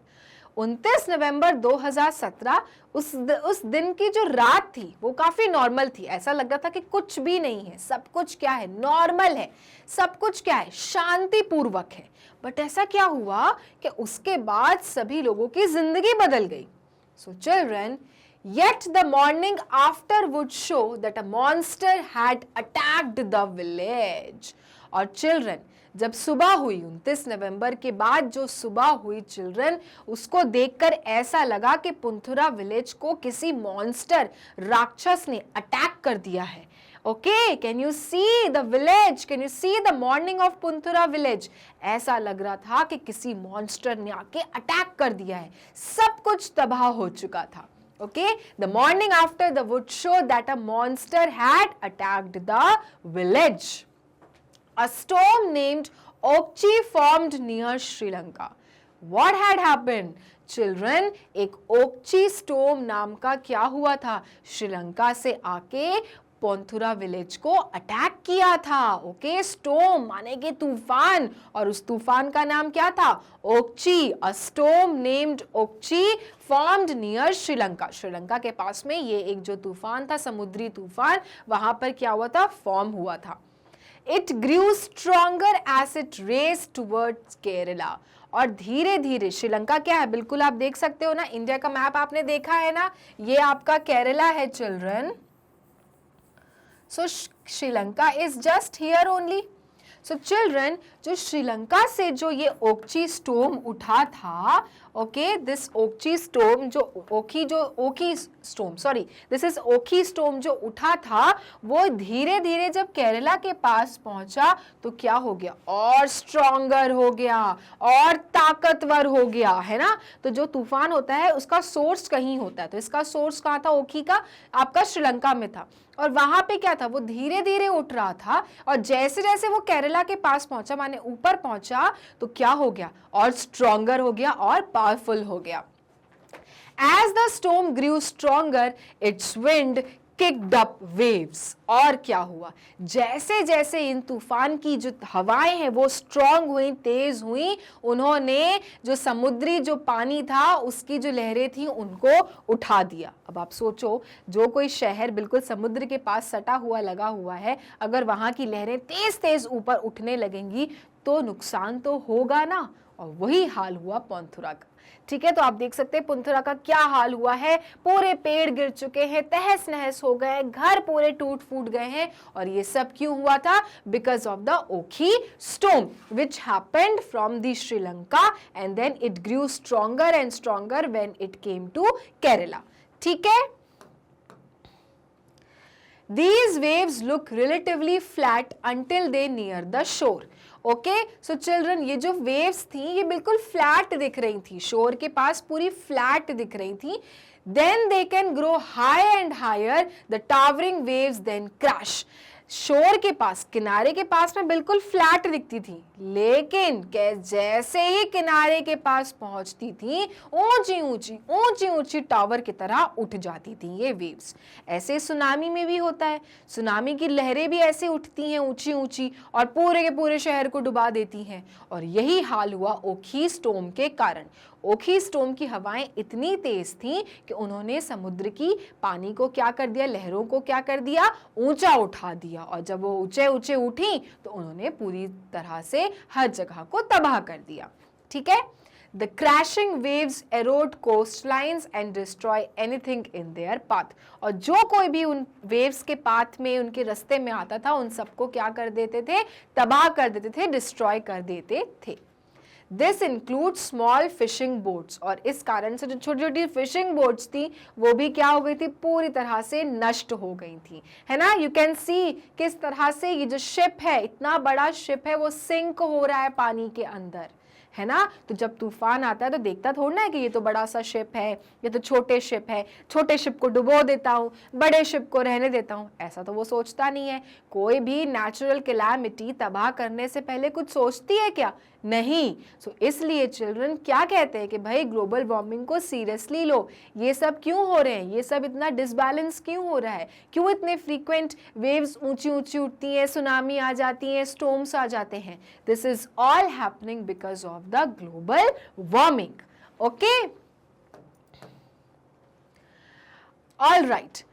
29 नवंबर 2017 उस दिन की जो रात थी वो काफी नॉर्मल थी। ऐसा लग रहा था कि कुछ भी नहीं है, सब कुछ क्या है? नॉर्मल है, सब कुछ क्या है? शांतिपूर्वक है। बट ऐसा क्या हुआ कि उसके बाद सभी लोगों की जिंदगी बदल गई। So children, yet the morning after would show that a monster had attacked the village। और चिल्ड्रन, जब सुबह हुई 29 नवंबर के बाद जो सुबह हुई चिल्ड्रन, उसको देखकर ऐसा लगा कि पुंथुरा विलेज को किसी मॉन्स्टर, राक्षस ने अटैक कर दिया है। Okay, can you see the village? Can you see the morning of Poonthura village? ऐसा लग रहा था कि किसी मॉन्स्टर ने आके अटैक कर दिया है, सब कुछ तबाह हो चुका था। Okay, the morning after the would show that a monster had attacked the village। A storm named Okchi formed near Sri Lanka। What had happened? Children, एक ओक्ची स्टोम नाम का क्या हुआ था? श्रीलंका से आके पुंथुरा विलेज को अटैक किया था। ओके, स्टोम माने कि तूफान, और उस तूफान का नाम क्या था? Ockhi. A storm named Ockhi formed near Sri Lanka. Sri Lanka के पास में ये एक जो तूफान था, समुद्री तूफान, वहां पर क्या हुआ था? फॉर्म हुआ था। It grew stronger as it race towards Kerala. और धीरे धीरे श्रीलंका क्या है? बिल्कुल आप देख सकते हो ना, इंडिया का मैप आपने देखा है ना, ये आपका केरला है children. So Sri Lanka is just here only। So children, जो श्रीलंका से जो ये ओक्ची स्टोम उठा था, ओके, दिस ओक्ची स्टोम जो ओकी स्टोम जो उठा था, वो धीरे धीरे जब केरला के पास पहुंचा तो क्या हो गया? और स्ट्रॉन्गर हो गया, और ताकतवर हो गया, है ना। तो जो तूफान होता है उसका सोर्स कहीं होता है, तो इसका सोर्स कहाँ था? ओकी का आपका श्रीलंका में था, और वहां पे क्या था? वो धीरे धीरे उठ रहा था, और जैसे जैसे वो केरला के पास पहुंचा, माने ऊपर पहुंचा, तो क्या हो गया? और स्ट्रॉन्गर हो गया और पावरफुल हो गया। As the storm grew stronger, its wind kicked up waves। और क्या हुआ? जैसे जैसे इन तूफान की जो हवाएं हैं वो स्ट्रॉन्ग हुई, तेज हुई, उन्होंने जो समुद्री जो पानी था उसकी जो लहरें थी उनको उठा दिया। अब आप सोचो, जो कोई शहर बिल्कुल समुद्र के पास सटा हुआ लगा हुआ है, अगर वहां की लहरें तेज तेज ऊपर उठने लगेंगी तो नुकसान तो होगा ना। और वही हाल हुआ पुंथुरा का। ठीक है, तो आप देख सकते हैं पुंथुरा का क्या हाल हुआ है। पूरे पेड़ गिर चुके हैं, तहस नहस हो गए, घर पूरे टूट फूट गए हैं। और ये सब क्यों हुआ था? Because of the Ockhi storm which happened from the Sri Lanka and then it grew stronger and stronger when it came to Kerala. ठीक है, these waves look relatively flat until they near the shore। Okay, so children, ये जो waves थी ये बिल्कुल flat दिख रही थी, शोर के पास पूरी फ्लैट दिख रही थी। Then they can grow high and higher, the towering waves then crash। शोर के पास, किनारे के पास में बिल्कुल फ्लैट दिखती थी, लेकिन जैसे ही किनारे के पास पहुंचती थी ऊंची ऊंची ऊंची ऊंची टावर की तरह उठ जाती थी ये वेव्स। ऐसे सुनामी में भी होता है, सुनामी की लहरें भी ऐसे उठती हैं ऊंची ऊंची और पूरे के पूरे शहर को डुबा देती हैं। और यही हाल हुआ ओखी स्टॉर्म के कारण। ओखी स्टॉर्म की हवाएं इतनी तेज थीं कि उन्होंने समुद्र की पानी को क्या कर दिया, लहरों को क्या कर दिया, ऊंचा उठा दिया। और जब वो ऊंचे ऊंचे उठी तो उन्होंने पूरी तरह से हर जगह को तबाह कर दिया। ठीक है। The crashing waves erode coastlines and destroy anything in their path। और जो कोई भी उन वेव्स के पाथ में, उनके रास्ते में आता था, उन सबको क्या कर देते थे, तबाह कर देते थे, डिस्ट्रॉय कर देते थे। This include small fishing boats. और इस कारण से जो छोटी छोटी फिशिंग बोट्स थी वो भी क्या हो गई थी, पूरी तरह से नष्ट हो गई थी, है ना। यू कैन सी किस तरह से ये जो शिप है, इतना बड़ा शिप है, वो सिंक हो रहा है पानी के अंदर, है ना। तो जब तूफान आता है तो देखता थोड़ा ना है कि ये तो बड़ा सा शिप है, ये तो छोटे शिप है, छोटे शिप को डुबो देता हूँ, बड़े शिप को रहने देता हूँ, ऐसा तो वो सोचता नहीं है। कोई भी नेचुरल कैलामिटी तबाह करने से पहले कुछ सोचती है क्या, नहीं। सो इसलिए चिल्ड्रन क्या कहते हैं कि भाई ग्लोबल वार्मिंग को सीरियसली लो, ये सब क्यों हो रहे हैं, ये सब इतना डिसबैलेंस क्यों हो रहा है, क्यों इतने फ्रीक्वेंट वेव्स ऊंची ऊंची उठती हैं, सुनामी आ जाती हैं, स्टॉर्म्स आ जाते हैं। This is all happening because of the global warming. Okay, all right.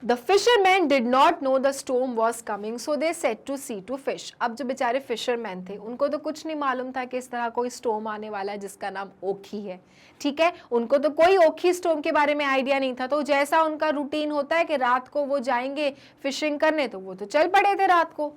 The fishermen did not know the storm was coming, so they set to sea to fish. अब जो बेचारे फिशरमैन थे उनको तो कुछ नहीं मालूम था कि इस तरह कोई स्टॉर्म आने वाला है जिसका नाम ओखी है। ठीक है, उनको तो कोई ओखी स्टॉर्म के बारे में आइडिया नहीं था। तो जैसा उनका रूटीन होता है कि रात को वो जाएंगे फिशिंग करने, तो वो तो चल पड़े थे रात को।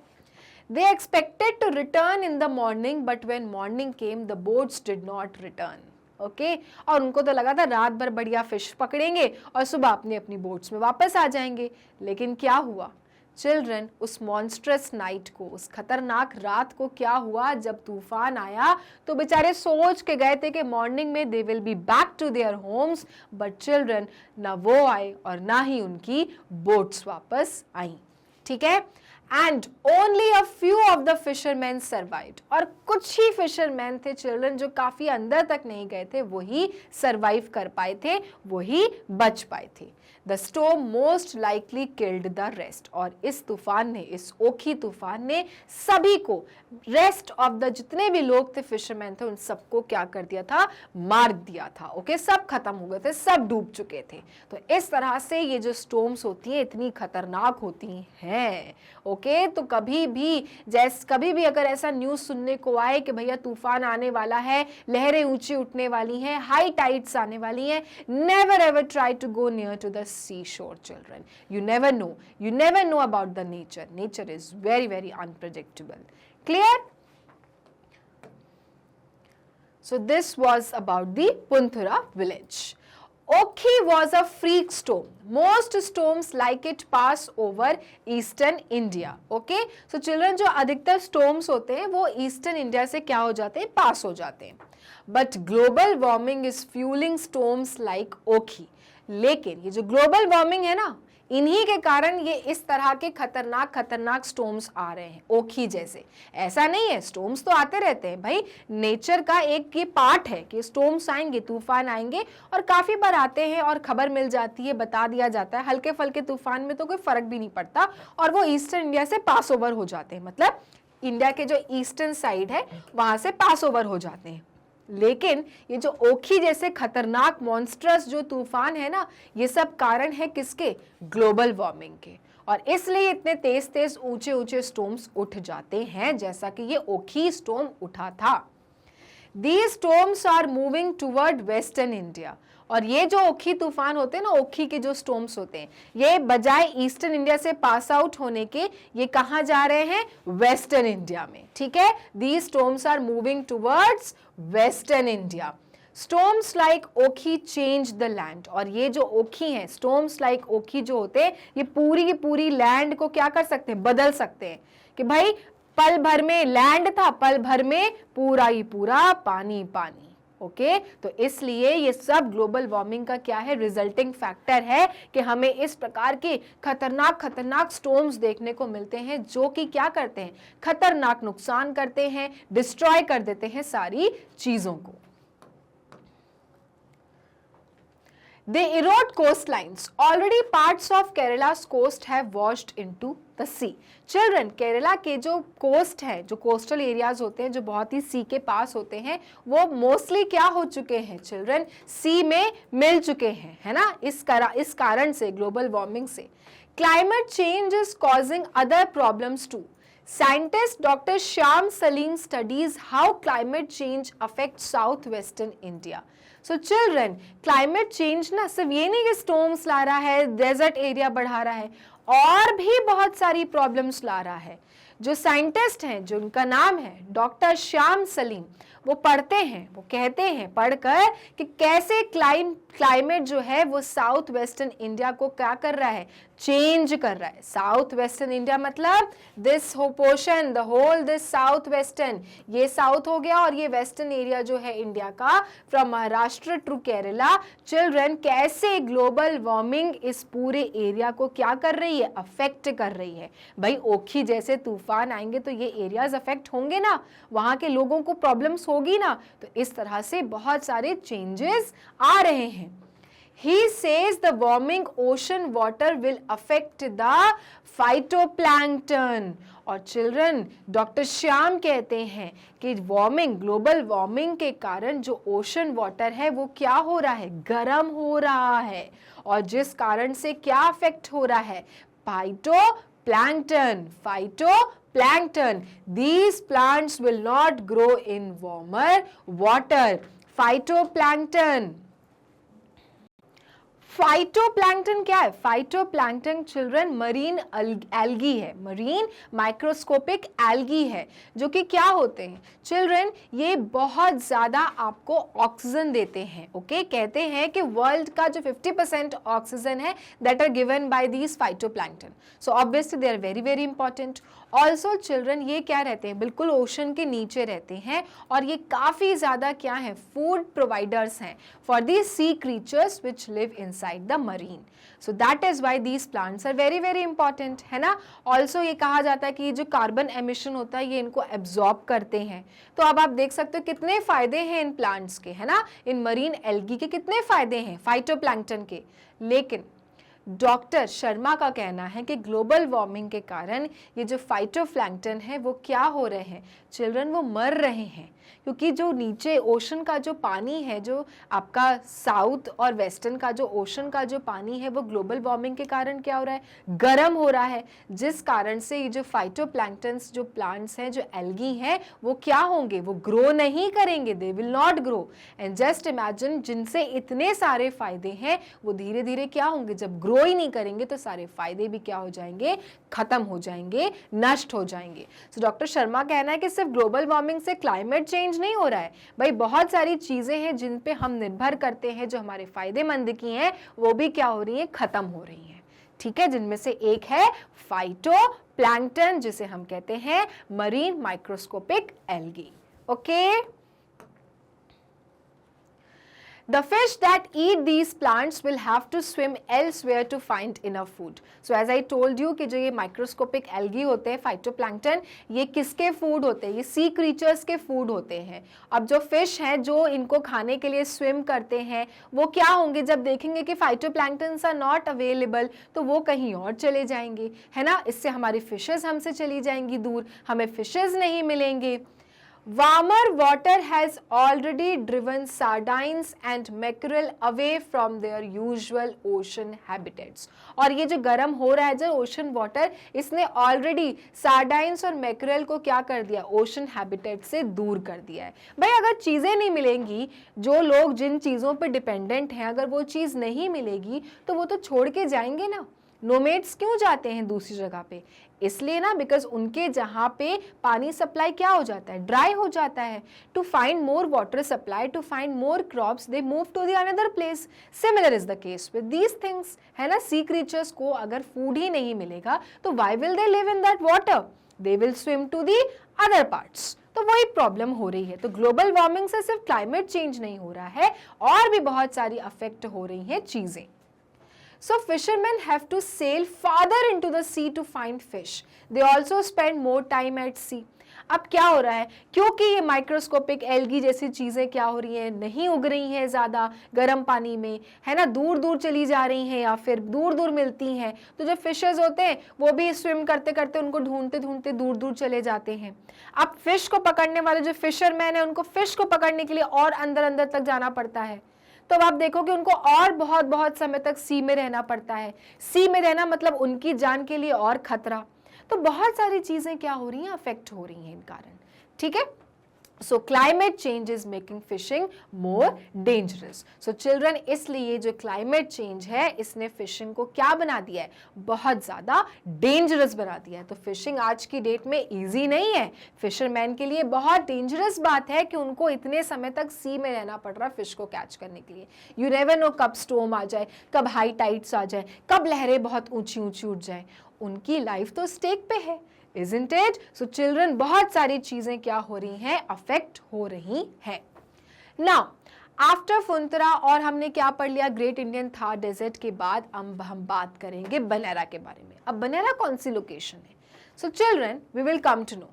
They expected to return in the morning, but when morning came, the boats did not return. Okay? और उनको तो लगा था रात भर बढ़िया फिश पकड़ेंगे और सुबह अपनी अपनी बोट्स में वापस आ जाएंगे। लेकिन क्या हुआ चिल्ड्रन, उस मॉन्स्ट्रस नाइट को, उस खतरनाक रात को क्या हुआ, जब तूफान आया तो बेचारे सोच के गए थे कि मॉर्निंग में they will be back to their homes, but children ना वो आए और ना ही उनकी बोट्स वापस आई। ठीक है। And only a few of the fishermen survived। और कुछ ही फिशरमैन थे चिल्ड्रन जो काफी अंदर तक नहीं गए थे, वही सरवाइव कर पाए थे, वही बच पाए थे। The storm most likely killed the rest। और इस तूफान ने, इस ओखी तूफान ने सभी को, रेस्ट ऑफ द जितने भी लोग थे फिशरमैन थे, उन सबको क्या कर दिया था, मार दिया था। ओके, सब खत्म हो गए थे, सब डूब चुके थे। तो इस तरह से ये जो स्टॉर्म्स होती हैं इतनी खतरनाक होती हैं। ओके, तो कभी भी अगर ऐसा न्यूज़ सुनने को आए कि भैया तूफान आने वाला है, लहरें ऊंची उठने वाली हैं, हाई टाइड्स आने वाली हैं, never ever try to go near to the seashore children। You never know about the nature is very very unpredictable। Clear? So this was about the Punthura village। Okhi was a freak storm। Most storms like it pass over eastern India। Okay? So children, जो अधिकतर storms होते हैं वो eastern India से क्या हो जाते हैं, पास हो जाते हैं। But global warming is fueling storms like Okhi। लेकिन ये जो ग्लोबल वार्मिंग है ना, इन्हीं के कारण ये इस तरह के खतरनाक स्टॉर्म्स आ रहे हैं, ओखी जैसे। ऐसा नहीं है, स्टॉर्म्स तो आते रहते हैं भाई, नेचर का एक ये पार्ट है कि स्टॉर्म्स आएंगे, तूफान आएंगे, और काफी बार आते हैं और खबर मिल जाती है, बता दिया जाता है। हल्के फल्के तूफान में तो कोई फर्क भी नहीं पड़ता और वो ईस्टर्न इंडिया से पास ओवर हो जाते हैं, मतलब इंडिया के जो ईस्टर्न साइड है वहां से पास ओवर हो जाते हैं। लेकिन ये जो ओखी जैसे खतरनाक मॉन्स्ट्रस जो तूफान है ना, ये सब कारण है किसके, ग्लोबल वार्मिंग के। और इसलिए इतने तेज तेज ऊंचे ऊंचे स्टॉर्म्स उठ जाते हैं, जैसा कि ये ओखी स्टॉर्म उठा था। These storms are moving toward western India। और ये जो ओखी तूफान होते हैं ना, ओखी के जो स्टॉर्म्स होते हैं, ये बजाय ईस्टर्न इंडिया से पास आउट होने के ये कहाँ जा रहे हैं, वेस्टर्न इंडिया में। ठीक है, these storms are moving towards western India। Storms like ओखी change the land। और ये जो ओखी हैं, storms like ओखी जो होते हैं, ये पूरी की पूरी लैंड को क्या कर सकते हैं, बदल सकते हैं। कि भाई पल भर में लैंड था, पल भर में पूरा ही पूरा पानी पानी। ओके तो इसलिए ये सब ग्लोबल वार्मिंग का क्या है, रिजल्टिंग फैक्टर है कि हमें इस प्रकार के खतरनाक खतरनाक स्टॉर्म्स देखने को मिलते हैं जो कि क्या करते हैं, खतरनाक नुकसान करते हैं, डिस्ट्रॉय कर देते हैं सारी चीजों को। They erode coastlines. Already parts of Kerala's coast have washed into the sea. Children, Kerala के जो कोस्ट है, जो कोस्टल एरियाज होते हैं, जो बहुत ही सी के पास होते हैं, वो मोस्टली क्या हो चुके हैं चिल्ड्रन, सी में मिल चुके हैं, है ना, इस कारण से, ग्लोबल वार्मिंग से। Climate change is causing other problems too. Scientist Dr. Shyam Salim studies how climate change affects southwestern India. So children, climate change ना सिर्फ ये नहीं कि storms ला रहा है, desert area बढ़ा रहा है, और भी बहुत सारी problems ला रहा है। जो साइंटिस्ट हैं, जो उनका नाम है डॉक्टर श्याम सलीम, वो पढ़ते हैं, वो कहते हैं पढ़कर कि कैसे क्लाइमेट जो है वो साउथ वेस्टर्न इंडिया को क्या कर रहा है, चेंज कर रहा है। साउथ वेस्टर्न इंडिया मतलब this portion, the whole this south western, ये साउथ हो गया और ये वेस्टर्न एरिया जो है इंडिया का, from Maharashtra to Kerala. Children, कैसे ग्लोबल वार्मिंग इस पूरे एरिया को क्या कर रही है, अफेक्ट कर रही है। भाई ओखी जैसे तूफान आएंगे तो ये एरियाज अफेक्ट होंगे ना, वहां के लोगों को प्रॉब्लम्स होगी ना, तो इस तरह से बहुत सारे चेंजेस आ रहे हैं। He says the warming ocean water will affect the phytoplankton. और चिल्ड्रन, डॉक्टर श्याम कहते हैं कि वार्मिंग, ग्लोबल वार्मिंग के कारण जो ओशन वाटर है वो क्या हो रहा है, गर्म हो रहा है, और जिस कारण से क्या अफेक्ट हो रहा है, phytoplankton. These plants will not grow in warmer water. Phytoplankton. Phytoplankton क्या है? फाइटोप्लैंक्टन चिल्ड्रन मरीन एल्गी है, मरीन माइक्रोस्कोपिक एल्गी है, जो कि क्या होते हैं चिल्ड्रन, ये बहुत ज्यादा आपको ऑक्सीजन देते हैं। ओके, कहते हैं कि वर्ल्ड का जो 50% ऑक्सीजन है that are given by these phytoplankton, so obviously they are very very important. Also children, ये क्या रहते हैं, बिल्कुल ओशन के नीचे रहते हैं, और ये काफी ज्यादा क्या है, फूड प्रोवाइडर्स हैं for the sea creatures which live inside the marine. So that is why these plants are very very important, है ना। ऑल्सो ये कहा जाता है कि ये जो कार्बन एमिशन होता है ये इनको एब्जॉर्ब करते हैं। तो अब आप देख सकते हो कितने फायदे हैं इन प्लांट्स के, है ना, इन मरीन एल्गी के कितने फायदे हैं फाइटोप्लैंक्टन के। लेकिन डॉक्टर शर्मा का कहना है कि ग्लोबल वार्मिंग के कारण ये जो फाइटोप्लैंक्टन है वो क्या हो रहे हैं चिल्ड्रन, वो मर रहे हैं, क्योंकि जो नीचे ओशन का जो पानी है, जो आपका साउथ और वेस्टर्न का जो ओशन का जो पानी है वो ग्लोबल वार्मिंग के कारण क्या हो रहा है, गर्म हो रहा है, जिस कारण से ये जो फाइटोप्लैंक्टन्स जो प्लांट्स हैं, जो एल्गी हैं, वो क्या होंगे, वो ग्रो नहीं करेंगे, they will not grow. And just imagine, जिनसे इतने सारे फायदे हैं वो धीरे धीरे क्या होंगे, जब ग्रो ही नहीं करेंगे तो सारे फायदे भी क्या हो जाएंगे, खत्म हो जाएंगे, नष्ट हो जाएंगे। सो डॉक्टर शर्मा कहना है कि सिर्फ ग्लोबल वार्मिंग से क्लाइमेट चेंज नहीं हो रहा है भाई, बहुत सारी चीजें हैं जिन पे हम निर्भर करते हैं, जो हमारे फायदेमंद की हैं, वो भी क्या हो रही है, खत्म हो रही हैं। ठीक है, जिनमें से एक है फाइटोप्लैंक्टन, जिसे हम कहते हैं marine microscopic algae. Okay, the fish that eat these plants will have to swim elsewhere to find enough food. So as I told you कि जो ये microscopic algae होते हैं, phytoplankton, ये किसके फूड होते हैं, ये सी क्रीचर्स के फूड होते हैं। अब जो फिश हैं जो इनको खाने के लिए स्विम करते हैं, वो क्या होंगे, जब देखेंगे कि phytoplanktons are not available, तो वो कहीं और चले जाएंगे, है ना, इससे हमारी फिशेस हमसे चली जाएंगी दूर, हमें फिशेस नहीं मिलेंगे। Warmer water has already driven sardines and mackerel away from their usual ocean habitats. और ये जो गर्म हो रहा है जो ओशन वाटर, इसने ऑलरेडी सार्डाइन्स और मैकरेल को क्या कर दिया, ओशन हैबिटेट से दूर कर दिया है। भाई अगर चीज़ें नहीं मिलेंगी, जो लोग जिन चीज़ों पे डिपेंडेंट हैं, अगर वो चीज़ नहीं मिलेगी तो वो तो छोड़ के जाएंगे ना। नोमेड्स क्यों जाते हैं दूसरी जगह पे, इसलिए ना, बिकॉज उनके जहाँ पे पानी सप्लाई क्या हो जाता है, ड्राई हो जाता है। To find more water supply, to find more crops, they move to the another place. Similar is the case with these things, है ना। सी क्रीचर्स को अगर फूड ही नहीं मिलेगा तो why will they live in that water, they will swim to the other parts. तो तो वही प्रॉब्लम हो रही है। तो ग्लोबल वार्मिंग से सिर्फ क्लाइमेट चेंज नहीं हो रहा है, और भी बहुत सारी अफेक्ट हो रही हैं चीजें। So fishermen have to sail farther into the sea to find fish. They also spend more time at sea. अब क्या हो रहा है, क्योंकि ये माइक्रोस्कोपिक एल्गी जैसी चीज़ें क्या हो रही हैं, नहीं उग रही हैं ज़्यादा गर्म पानी में, है ना, दूर दूर चली जा रही हैं या फिर दूर दूर मिलती हैं, तो जो फिशेज होते हैं वो भी स्विम करते करते उनको ढूंढते ढूंढते दूर दूर चले जाते हैं। अब फिश को पकड़ने वाले जो फिशरमैन है, उनको फिश को पकड़ने के लिए और अंदर अंदर तक जाना पड़ता है। तो अब आप देखो कि उनको और बहुत बहुत समय तक सी में रहना पड़ता है। सी में रहना मतलब उनकी जान के लिए और खतरा। तो बहुत सारी चीजें क्या हो रही हैं, अफेक्ट हो रही हैं इन कारण। ठीक है, सो climate change is making fishing more dangerous. So children, इसलिए जो क्लाइमेट चेंज है इसने फिशिंग को क्या बना दिया है, बहुत ज्यादा डेंजरस बना दिया है। तो फिशिंग आज की डेट में इजी नहीं है, फिशरमैन के लिए बहुत डेंजरस बात है कि उनको इतने समय तक सी में रहना पड़ रहा है फिश को कैच करने के लिए। यू नेवर नो कब स्टॉर्म आ जाए, कब हाई टाइड्स आ जाए, कब लहरें बहुत ऊंची ऊंची उठ जाए, उनकी लाइफ तो स्टेक पे है, isn't it? So children, बहुत सारी चीजें क्या हो रही हैं, अफेक्ट हो रही हैं। Now, आफ्टर फुंतरा और हमने क्या पढ़ लिया, ग्रेट इंडियन थार डेजर्ट के बाद अब हम बात करेंगे बनेरा के बारे में। अब बनेरा कौन सी लोकेशन है? So children, we will come to know.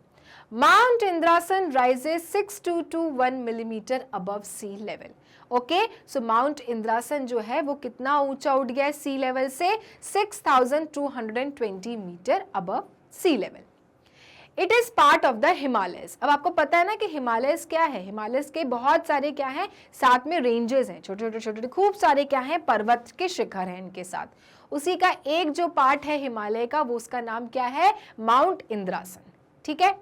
Mount Indrasan rises 6221 millimeter above sea level. Okay, so mount Indrasan जो है वो कितना ऊंचा उठ गया है सी लेवल से, 6220 metre above sea level. It is part of the Himalayas. अब आपको पता है ना कि हिमालयस क्या है, हिमालयस के बहुत सारे क्या हैं, साथ में रेंजेस हैं, छोटे छोटे छोटे खूब सारे क्या हैं, पर्वत के शिखर हैं इनके साथ। उसी का एक जो पार्ट है हिमालय का, वो उसका नाम क्या है, माउंट इंद्रासन। ठीक है,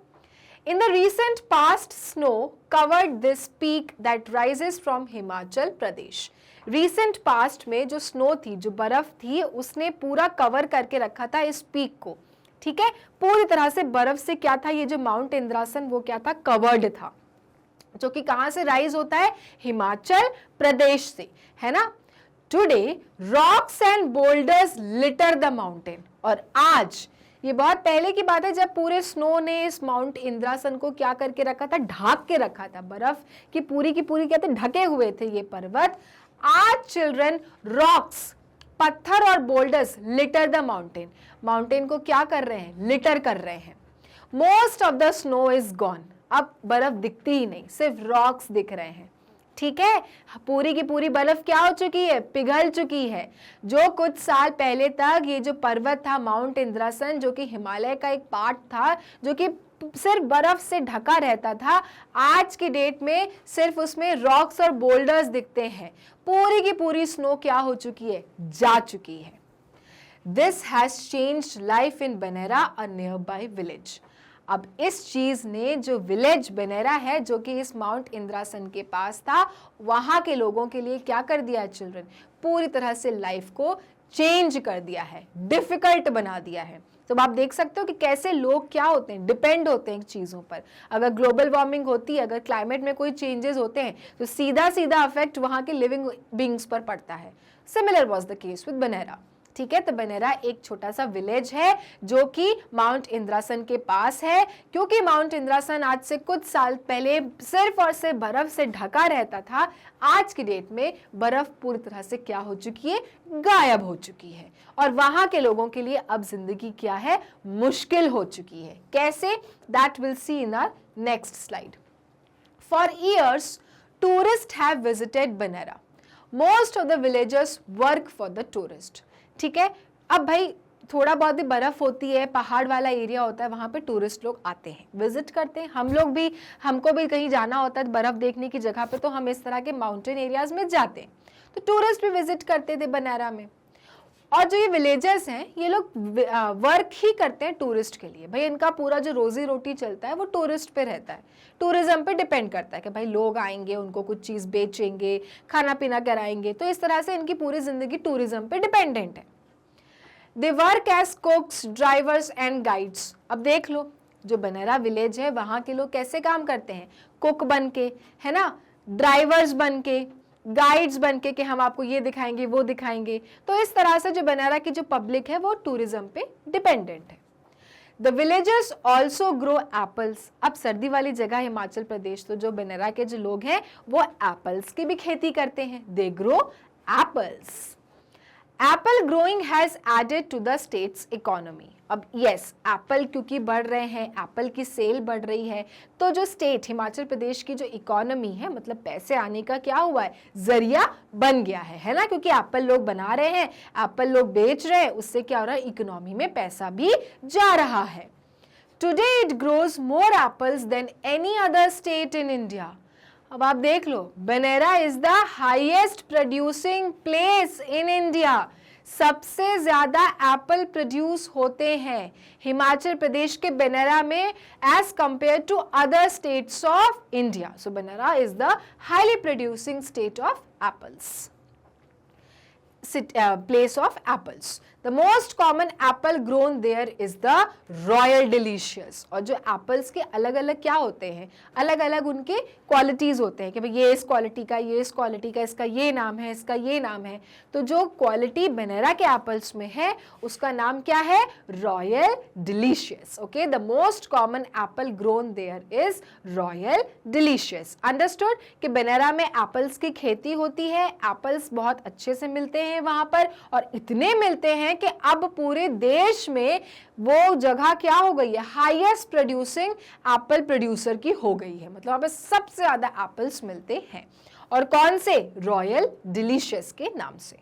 in the recent past snow covered this peak that rises from Himachal Pradesh. recent past में जो स्नो थी, जो बर्फ थी, उसने पूरा कवर करके रखा था इस पीक को। ठीक है, पूरी तरह से बर्फ से क्या था, ये जो माउंट इंद्रासन वो क्या था, कवर्ड था, जो कि कहां से राइज होता है, हिमाचल प्रदेश से, है ना। Today rocks and boulders litre the mountain. और आज, ये बहुत पहले की बात है जब पूरे स्नो ने इस माउंट इंद्रासन को क्या करके रखा था, ढाक के रखा था, बर्फ की पूरी क्या थे, ढके हुए थे ये पर्वत। आज चिल्ड्रन, रॉक्स, पत्थर और boulders litre the mountain, mountain को क्या कर रहे हैं, लिटर कर रहे हैं। Most of the snow is gone, अब बर्फ दिखती ही नहीं, सिर्फ रॉक्स दिख रहे हैं। ठीक है, पूरी की पूरी बर्फ क्या हो चुकी है, पिघल चुकी है। जो कुछ साल पहले तक ये जो पर्वत था माउंट इंद्रासन, जो कि हिमालय का एक पार्ट था, जो कि सिर्फ बर्फ से ढका रहता था, आज की डेट में सिर्फ उसमें रॉक्स और बोल्डर्स दिखते हैं। पूरी की पूरी स्नो क्या हो चुकी है, जा चुकी है। This has changed life in Banera, a near by village. अब इस चीज ने जो विलेज बनेरा है, जो कि इस माउंट इंद्रासन के पास था, वहां के लोगों के लिए क्या कर दिया है चिल्ड्रन, पूरी तरह से लाइफ को चेंज कर दिया है, डिफिकल्ट बना दिया है। तो आप देख सकते हो कि कैसे लोग क्या होते हैं, डिपेंड होते हैं चीज़ों पर। अगर ग्लोबल वार्मिंग होती है, अगर क्लाइमेट में कोई चेंजेस होते हैं, तो सीधा सीधा अफेक्ट वहाँ के लिविंग बींग्स पर पड़ता है। Similar was the case with Banera. ठीक है, तो बनेरा एक छोटा सा विलेज है जो कि माउंट इंद्रासन के पास है। क्योंकि माउंट इंद्रासन आज से कुछ साल पहले सिर्फ और सिर्फ बर्फ से ढका रहता था, आज की डेट में बर्फ पूरी तरह से क्या हो चुकी है, गायब हो चुकी है। और वहां के लोगों के लिए अब जिंदगी क्या है, मुश्किल हो चुकी है। कैसे, that will see in our next slide. For years tourist have visited Banera. Most of the villagers work for the tourist. ठीक है, अब भाई थोड़ा बहुत ही बर्फ होती है, पहाड़ वाला एरिया होता है, वहाँ पे टूरिस्ट लोग आते हैं, विजिट करते हैं। हम लोग भी, हमको भी कहीं जाना होता है बर्फ देखने की जगह पे, तो हम इस तरह के माउंटेन एरियाज में जाते हैं। तो टूरिस्ट भी विजिट करते थे बनेरा में। और जो ये विलेजर्स हैं, ये लोग वर्क ही करते हैं टूरिस्ट के लिए। भाई इनका पूरा जो रोजी रोटी चलता है वो टूरिस्ट पे रहता है, टूरिज्म पे डिपेंड करता है कि भाई लोग आएंगे, उनको कुछ चीज़ बेचेंगे, खाना पीना कराएंगे। तो इस तरह से इनकी पूरी जिंदगी टूरिज्म पे डिपेंडेंट है। They work as cooks, drivers and guides. अब देख लो, जो बनेरा विलेज है वहाँ के लोग कैसे काम करते हैं, कुक बन के, है ना, ड्राइवर्स बन के, गाइड्स बन के, कि हम आपको ये दिखाएंगे वो दिखाएंगे। तो इस तरह से जो बनेरा की जो पब्लिक है वो टूरिज्म पे डिपेंडेंट है। The villagers also grow apples. अब सर्दी वाली जगह हिमाचल प्रदेश, तो जो बनेरा के जो लोग हैं वो एप्पल्स की भी खेती करते हैं, they grow apples. Apple growing has added to the state's economy. अब यस, एप्पल क्योंकि बढ़ रहे हैं, एप्पल की सेल बढ़ रही है, तो जो स्टेट हिमाचल प्रदेश की जो इकोनॉमी है, मतलब पैसे आने का क्या हुआ है, जरिया बन गया है ना, क्योंकि एप्पल लोग बना रहे हैं, एप्पल लोग बेच रहे हैं, उससे क्या हो रहा है, इकोनॉमी में पैसा भी जा रहा है। Today it grows more apples than any other state in India. अब आप देख लो, Banera is the highest producing place in India. सबसे ज्यादा एप्पल प्रोड्यूस होते हैं हिमाचल प्रदेश के बनेरा में as compared to other states of India. So Banera is the highly producing state of apples, place of apples. The most common apple grown there is the Royal Delicious. और जो apples के अलग अलग क्या होते हैं, अलग अलग उनके क्वालिटीज होते हैं कि भाई ये इस क्वालिटी का, ये इस क्वालिटी का, इसका ये नाम है, इसका ये नाम है। तो जो क्वालिटी बनेरा के एप्पल्स में है उसका नाम क्या है, royal delicious. Okay, the most common apple grown there is royal delicious. Understood कि बनेरा में एप्पल्स की खेती होती है, एप्पल्स बहुत अच्छे से मिलते हैं वहां पर, और इतने मिलते हैं कि अब पूरे देश में वो जगह क्या हो गई है, हाईएस्ट प्रोड्यूसिंग एप्पल प्रोड्यूसर की हो गई है। मतलब वहां पर सबसे ज्यादा एप्पल्स मिलते हैं, और कौन से, रॉयल डिलीशियस के नाम से।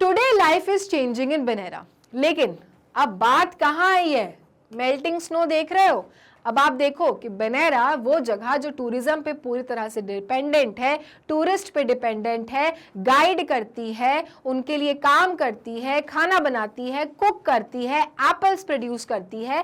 Today life is changing in Banera. लेकिन अब बात कहां आई है, मेल्टिंग स्नो देख रहे हो। अब आप देखो कि बनेरा वो जगह जो टूरिज्म पे पूरी तरह से डिपेंडेंट है, टूरिस्ट पे डिपेंडेंट है, गाइड करती है, उनके लिए काम करती है, खाना बनाती है, कुक करती है, एप्पल्स प्रोड्यूस करती है।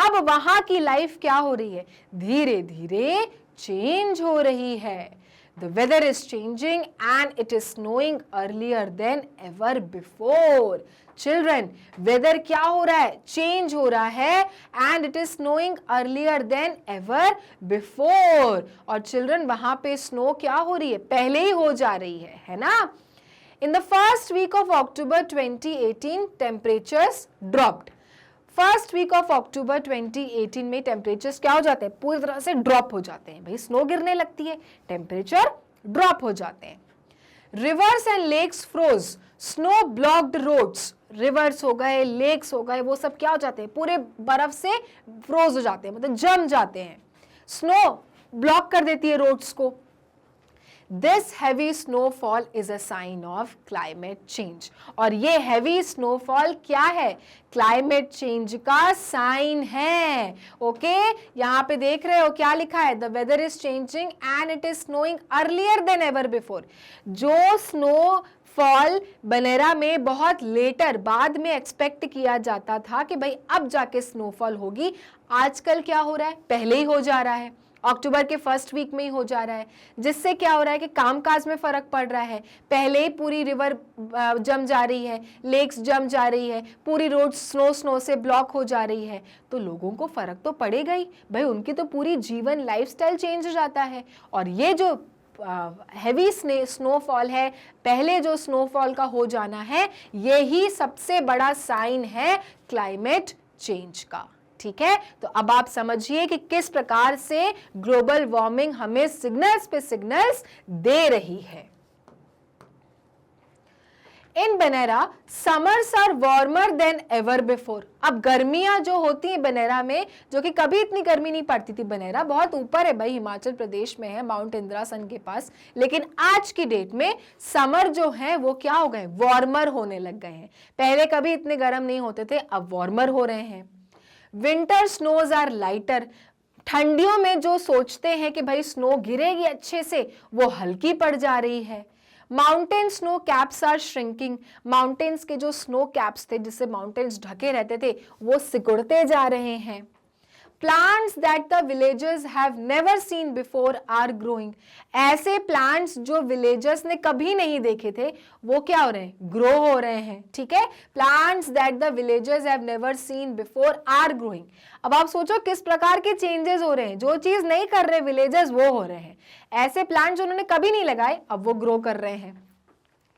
अब वहां की लाइफ क्या हो रही है, धीरे धीरे चेंज हो रही है। The weather is changing and it is snowing earlier than ever before. Children, weather क्या हो रहा है, चेंज हो रहा है, and it is snowing earlier than ever before. और children वहां पे snow क्या हो रही है, पहले ही हो जा रही है ना। In the first week of October 2018, temperatures dropped. First week of October 2018 में टेम्परेचर्स क्या हो जाते हैं, पूरी तरह से ड्रॉप हो जाते हैं। भाई स्नो गिरने लगती है, टेम्परेचर ड्रॉप हो जाते हैं। Rivers and lakes froze, snow blocked roads. Rivers हो गए, लेक्स हो गए, वो सब क्या हो जाते हैं, पूरे बर्फ से फ्रोज हो जाते हैं, मतलब जम जाते हैं। स्नो ब्लॉक कर देती है रोड्स को। This heavy snowfall is a sign of climate change. और ये heavy snowfall क्या है, climate change का साइन है। ओके, यहाँ पे देख रहे हो क्या लिखा है, the weather is changing and it is snowing earlier than ever before. जो स्नोफॉल बनेरा में बहुत लेटर, बाद में एक्सपेक्ट किया जाता था कि भाई अब जाके स्नोफॉल होगी, आजकल क्या हो रहा है, पहले ही हो जा रहा है, अक्टूबर के फर्स्ट वीक में ही हो जा रहा है। जिससे क्या हो रहा है कि कामकाज में फर्क पड़ रहा है, पहले ही पूरी रिवर जम जा रही है, लेक्स जम जा रही है, पूरी रोड स्नो से ब्लॉक हो जा रही है, तो लोगों को फर्क तो पड़ेगा ही भाई, उनकी तो पूरी जीवन लाइफस्टाइल चेंज हो जाता है। और ये जो हैवी स्नोफॉल है, पहले जो स्नोफॉल का हो जाना है, यही सबसे बड़ा साइन है क्लाइमेट चेंज का। ठीक है, तो अब आप समझिए कि किस प्रकार से ग्लोबल वार्मिंग हमें सिग्नल्स पे सिग्नल्स दे रही है। In Banera summers are warmer than ever before. अब गर्मियां जो होती हैं बनेरा में, जो कि कभी इतनी गर्मी नहीं पड़ती थी, बनेरा बहुत ऊपर है भाई, हिमाचल प्रदेश में है, माउंट इंद्रासन के पास, लेकिन आज की डेट में समर जो है वो क्या हो गए, वार्मर होने लग गए हैं। पहले कभी इतने गर्म नहीं होते थे, अब वार्मर हो रहे हैं। Winter snows are lighter. ठंडियों में जो सोचते हैं कि भाई स्नो गिरेगी अच्छे से, वो हल्की पड़ जा रही है। Mountain snow caps are shrinking. Mountains के जो स्नो कैप्स थे जिससे माउंटेन्स ढके रहते थे, वो सिकुड़ते जा रहे हैं। Plants that the villagers have never seen before are growing. ऐसे प्लांट्स जो विलेजर्स ने कभी नहीं देखे थे, वो क्या हो रहे हैं, ग्रो हो रहे हैं। ठीक है, plants that the villagers have never seen before are growing. अब आप सोचो किस प्रकार के चेंजेस हो रहे हैं, जो चीज नहीं कर रहे विलेजर्स वो हो रहे हैं। ऐसे प्लांट्स उन्होंने कभी नहीं लगाए, अब वो ग्रो कर रहे हैं।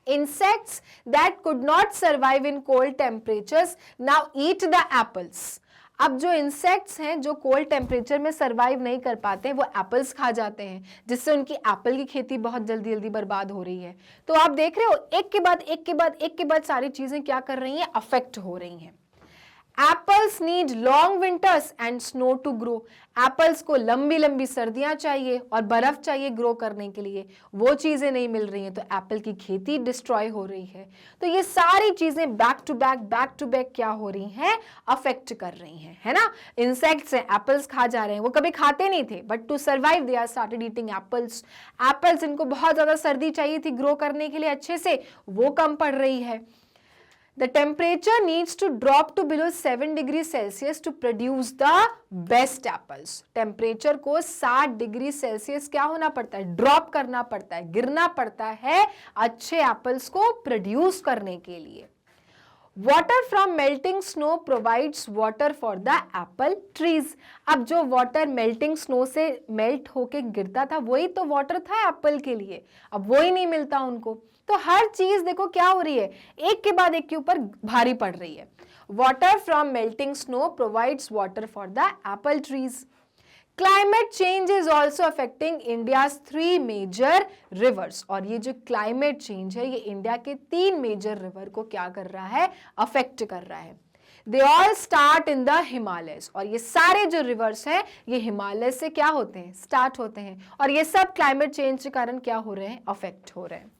Insects that could not survive in cold temperatures now eat the apples. अब जो इंसेक्ट्स हैं जो कोल्ड टेम्परेचर में सरवाइव नहीं कर पाते हैं वो एप्पल्स खा जाते हैं, जिससे उनकी एप्पल की खेती बहुत जल्दी जल्दी बर्बाद हो रही है। तो आप देख रहे हो एक के बाद एक के बाद एक के बाद सारी चीजें क्या कर रही हैं, अफेक्ट हो रही हैं। Apples need long winters and snow to grow. Apples को लंबी लंबी सर्दियां चाहिए और बर्फ चाहिए ग्रो करने के लिए, वो चीजें नहीं मिल रही हैं, तो एप्पल की खेती डिस्ट्रॉय हो रही है। तो ये सारी चीजें बैक टू बैक क्या हो रही हैं, अफेक्ट कर रही हैं, है ना। इंसेक्ट्स हैं, एप्पल्स खा जा रहे हैं, वो कभी खाते नहीं थे, but to survive they are started eating apples. Apples इनको बहुत ज्यादा सर्दी चाहिए थी ग्रो करने के लिए अच्छे से, वो कम पड़ रही है। The temperature needs to drop to below 7 degrees Celsius to produce the best apples. Temperature को 60 डिग्री सेल्सियस क्या होना पड़ता है, ड्रॉप करना पड़ता है, गिरना पड़ता है अच्छे एप्पल्स को प्रोड्यूस करने के लिए। Water from melting snow provides water for the apple trees. अब जो वाटर मेल्टिंग स्नो से मेल्ट होके गिरता था वही तो वाटर था एप्पल के लिए, अब वही नहीं मिलता उनको। तो हर चीज देखो क्या हो रही है, एक के बाद एक के ऊपर भारी पड़ रही है। Water from melting snow provides water for the apple trees. Climate change is also affecting India's 3 major rivers. और ये जो क्लाइमेट चेंज है ये इंडिया के 3 मेजर रिवर को क्या कर रहा है, अफेक्ट कर रहा है। They all start in the Himalayas. और ये सारे जो रिवर्स हैं ये हिमालय से क्या होते हैं, स्टार्ट होते हैं, और ये सब क्लाइमेट चेंज के कारण क्या हो रहे हैं, अफेक्ट हो रहे हैं।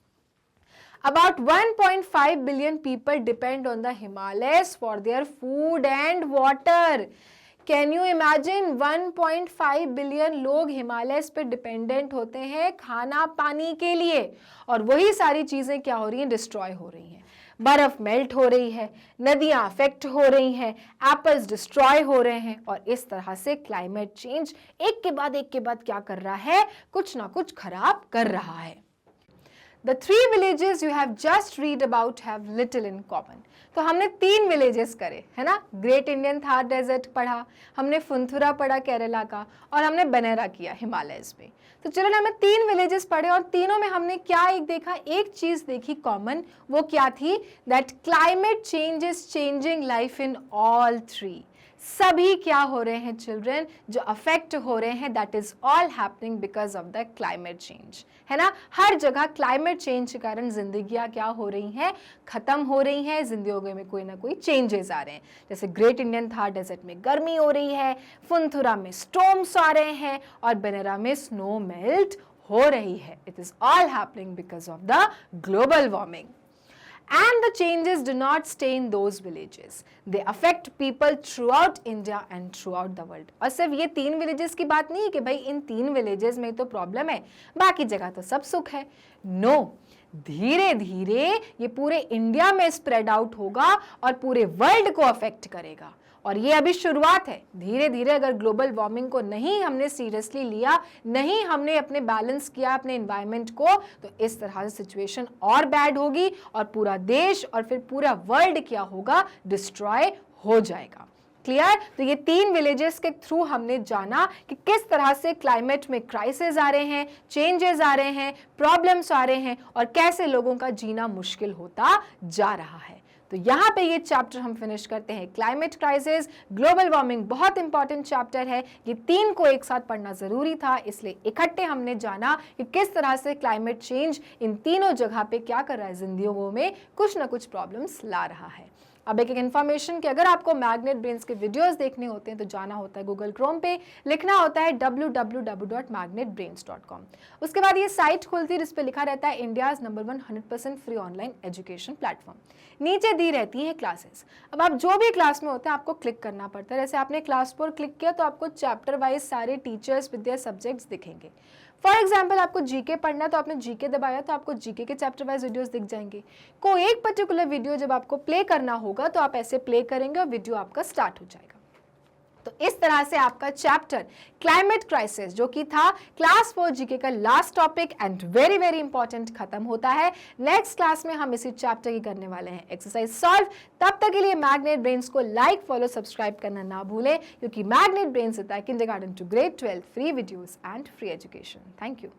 About 1.5 billion people depend on the Himalayas for their food and water. Can you imagine 1.5 billion लोग हिमालयस पे डिपेंडेंट होते हैं खाना पानी के लिए, और वही सारी चीजें क्या हो रही हैं, डिस्ट्रॉय हो रही हैं। बर्फ मेल्ट हो रही है, नदियां अफेक्ट हो रही हैं, एप्पल्स डिस्ट्रॉय हो रहे हैं, और इस तरह से क्लाइमेट चेंज एक के बाद क्या कर रहा है, कुछ ना कुछ खराब कर रहा है। The 3 villages you have just read about have little in common. तो हमने 3 विलेजेस करे, है ना। ग्रेट इंडियन थार डेजर्ट पढ़ा, हमने फुनथुरा पढ़ा केरला का, और हमने बनेरा किया हिमालयस में। तो चलो हमने 3 विलेजेस पढ़े, और तीनों में हमने क्या एक देखा, एक चीज देखी कॉमन, वो क्या थी, that climate change is changing life in all 3। सभी क्या हो रहे हैं चिल्ड्रन, जो अफेक्ट हो रहे हैं, that is all happening because of the climate change, है ना। हर जगह क्लाइमेट चेंज के कारण जिंदगियां क्या हो रही हैं, खत्म हो रही हैं, जिंदगियों में कोई ना कोई चेंजेस आ रहे हैं। जैसे ग्रेट इंडियन थार डेजर्ट में गर्मी हो रही है, फुनथुरा में स्टॉर्म्स आ रहे हैं, और बनेरा में स्नो मेल्ट हो रही है। It is all happening because of the global warming. And the changes do not stay in those villages. They affect people throughout India and throughout the world. और सिर्फ ये 3 villages की बात नहीं है कि भाई इन 3 villages में तो प्रॉब्लम है, बाकी जगह तो सब सुख है। No, धीरे धीरे ये पूरे इंडिया में स्प्रेड आउट होगा और पूरे वर्ल्ड को अफेक्ट करेगा। और ये अभी शुरुआत है, धीरे धीरे अगर ग्लोबल वार्मिंग को नहीं हमने सीरियसली लिया, नहीं हमने अपने बैलेंस किया अपने एनवायरनमेंट को, तो इस तरह से सिचुएशन और बैड होगी, और पूरा देश और फिर पूरा वर्ल्ड क्या होगा, डिस्ट्रॉय हो जाएगा। क्लियर। तो ये 3 विलेजेस के थ्रू हमने जाना कि किस तरह से क्लाइमेट में क्राइसिस आ रहे हैं, चेंजेस आ रहे हैं, प्रॉब्लम्स आ रहे हैं, और कैसे लोगों का जीना मुश्किल होता जा रहा है। तो यहाँ पे ये चैप्टर हम फिनिश करते हैं। क्लाइमेट क्राइसिस, ग्लोबल वार्मिंग बहुत इंपॉर्टेंट चैप्टर है, ये 3 को एक साथ पढ़ना जरूरी था, इसलिए इकट्ठे हमने जाना कि किस तरह से क्लाइमेट चेंज इन तीनों जगह पे क्या कर रहा है, जिंदगियों में कुछ ना कुछ प्रॉब्लम्स ला रहा है। अब एक इन्फॉर्मेशन कि अगर आपको मैग्नेट ब्रेन्स के वीडियोस देखने होते हैं तो जाना होता है गूगल क्रोम पे, लिखना होता है www.magnetbrains.com। उसके बाद ये साइट खुलती है जिस पे लिखा रहता है India's number 1 100% free online education platform. नीचे दी रहती हैं क्लासेस। अब आप जो भी क्लास में होते हैं आपको क्लिक करना पड़ता है। जैसे आपने क्लास पर क्लिक किया तो आपको चैप्टर वाइज सारे टीचर्स विद देयर सब्जेक्ट्स दिखेंगे। फॉर एग्जाम्पल आपको जीके पढ़ना है तो आपने जीके दबाया तो आपको जीके के चैप्टर वाइज वीडियोस दिख जाएंगे। कोई एक पर्टिकुलर वीडियो जब आपको प्ले करना होगा तो आप ऐसे प्ले करेंगे और वीडियो आपका स्टार्ट हो जाएगा। तो इस तरह से आपका चैप्टर क्लाइमेट क्राइसिस जो कि था क्लास 4 जीके का last topic and very very important खत्म होता है। नेक्स्ट क्लास में हम इसी चैप्टर की करने वाले हैं एक्सरसाइज सॉल्व। तब तक के लिए मैग्नेट ब्रेन्स को लाइक फॉलो सब्सक्राइब करना ना भूलें, क्योंकि मैग्नेट ब्रेन्स होता है kindergarten to grade 12 free videos and free education. Thank you.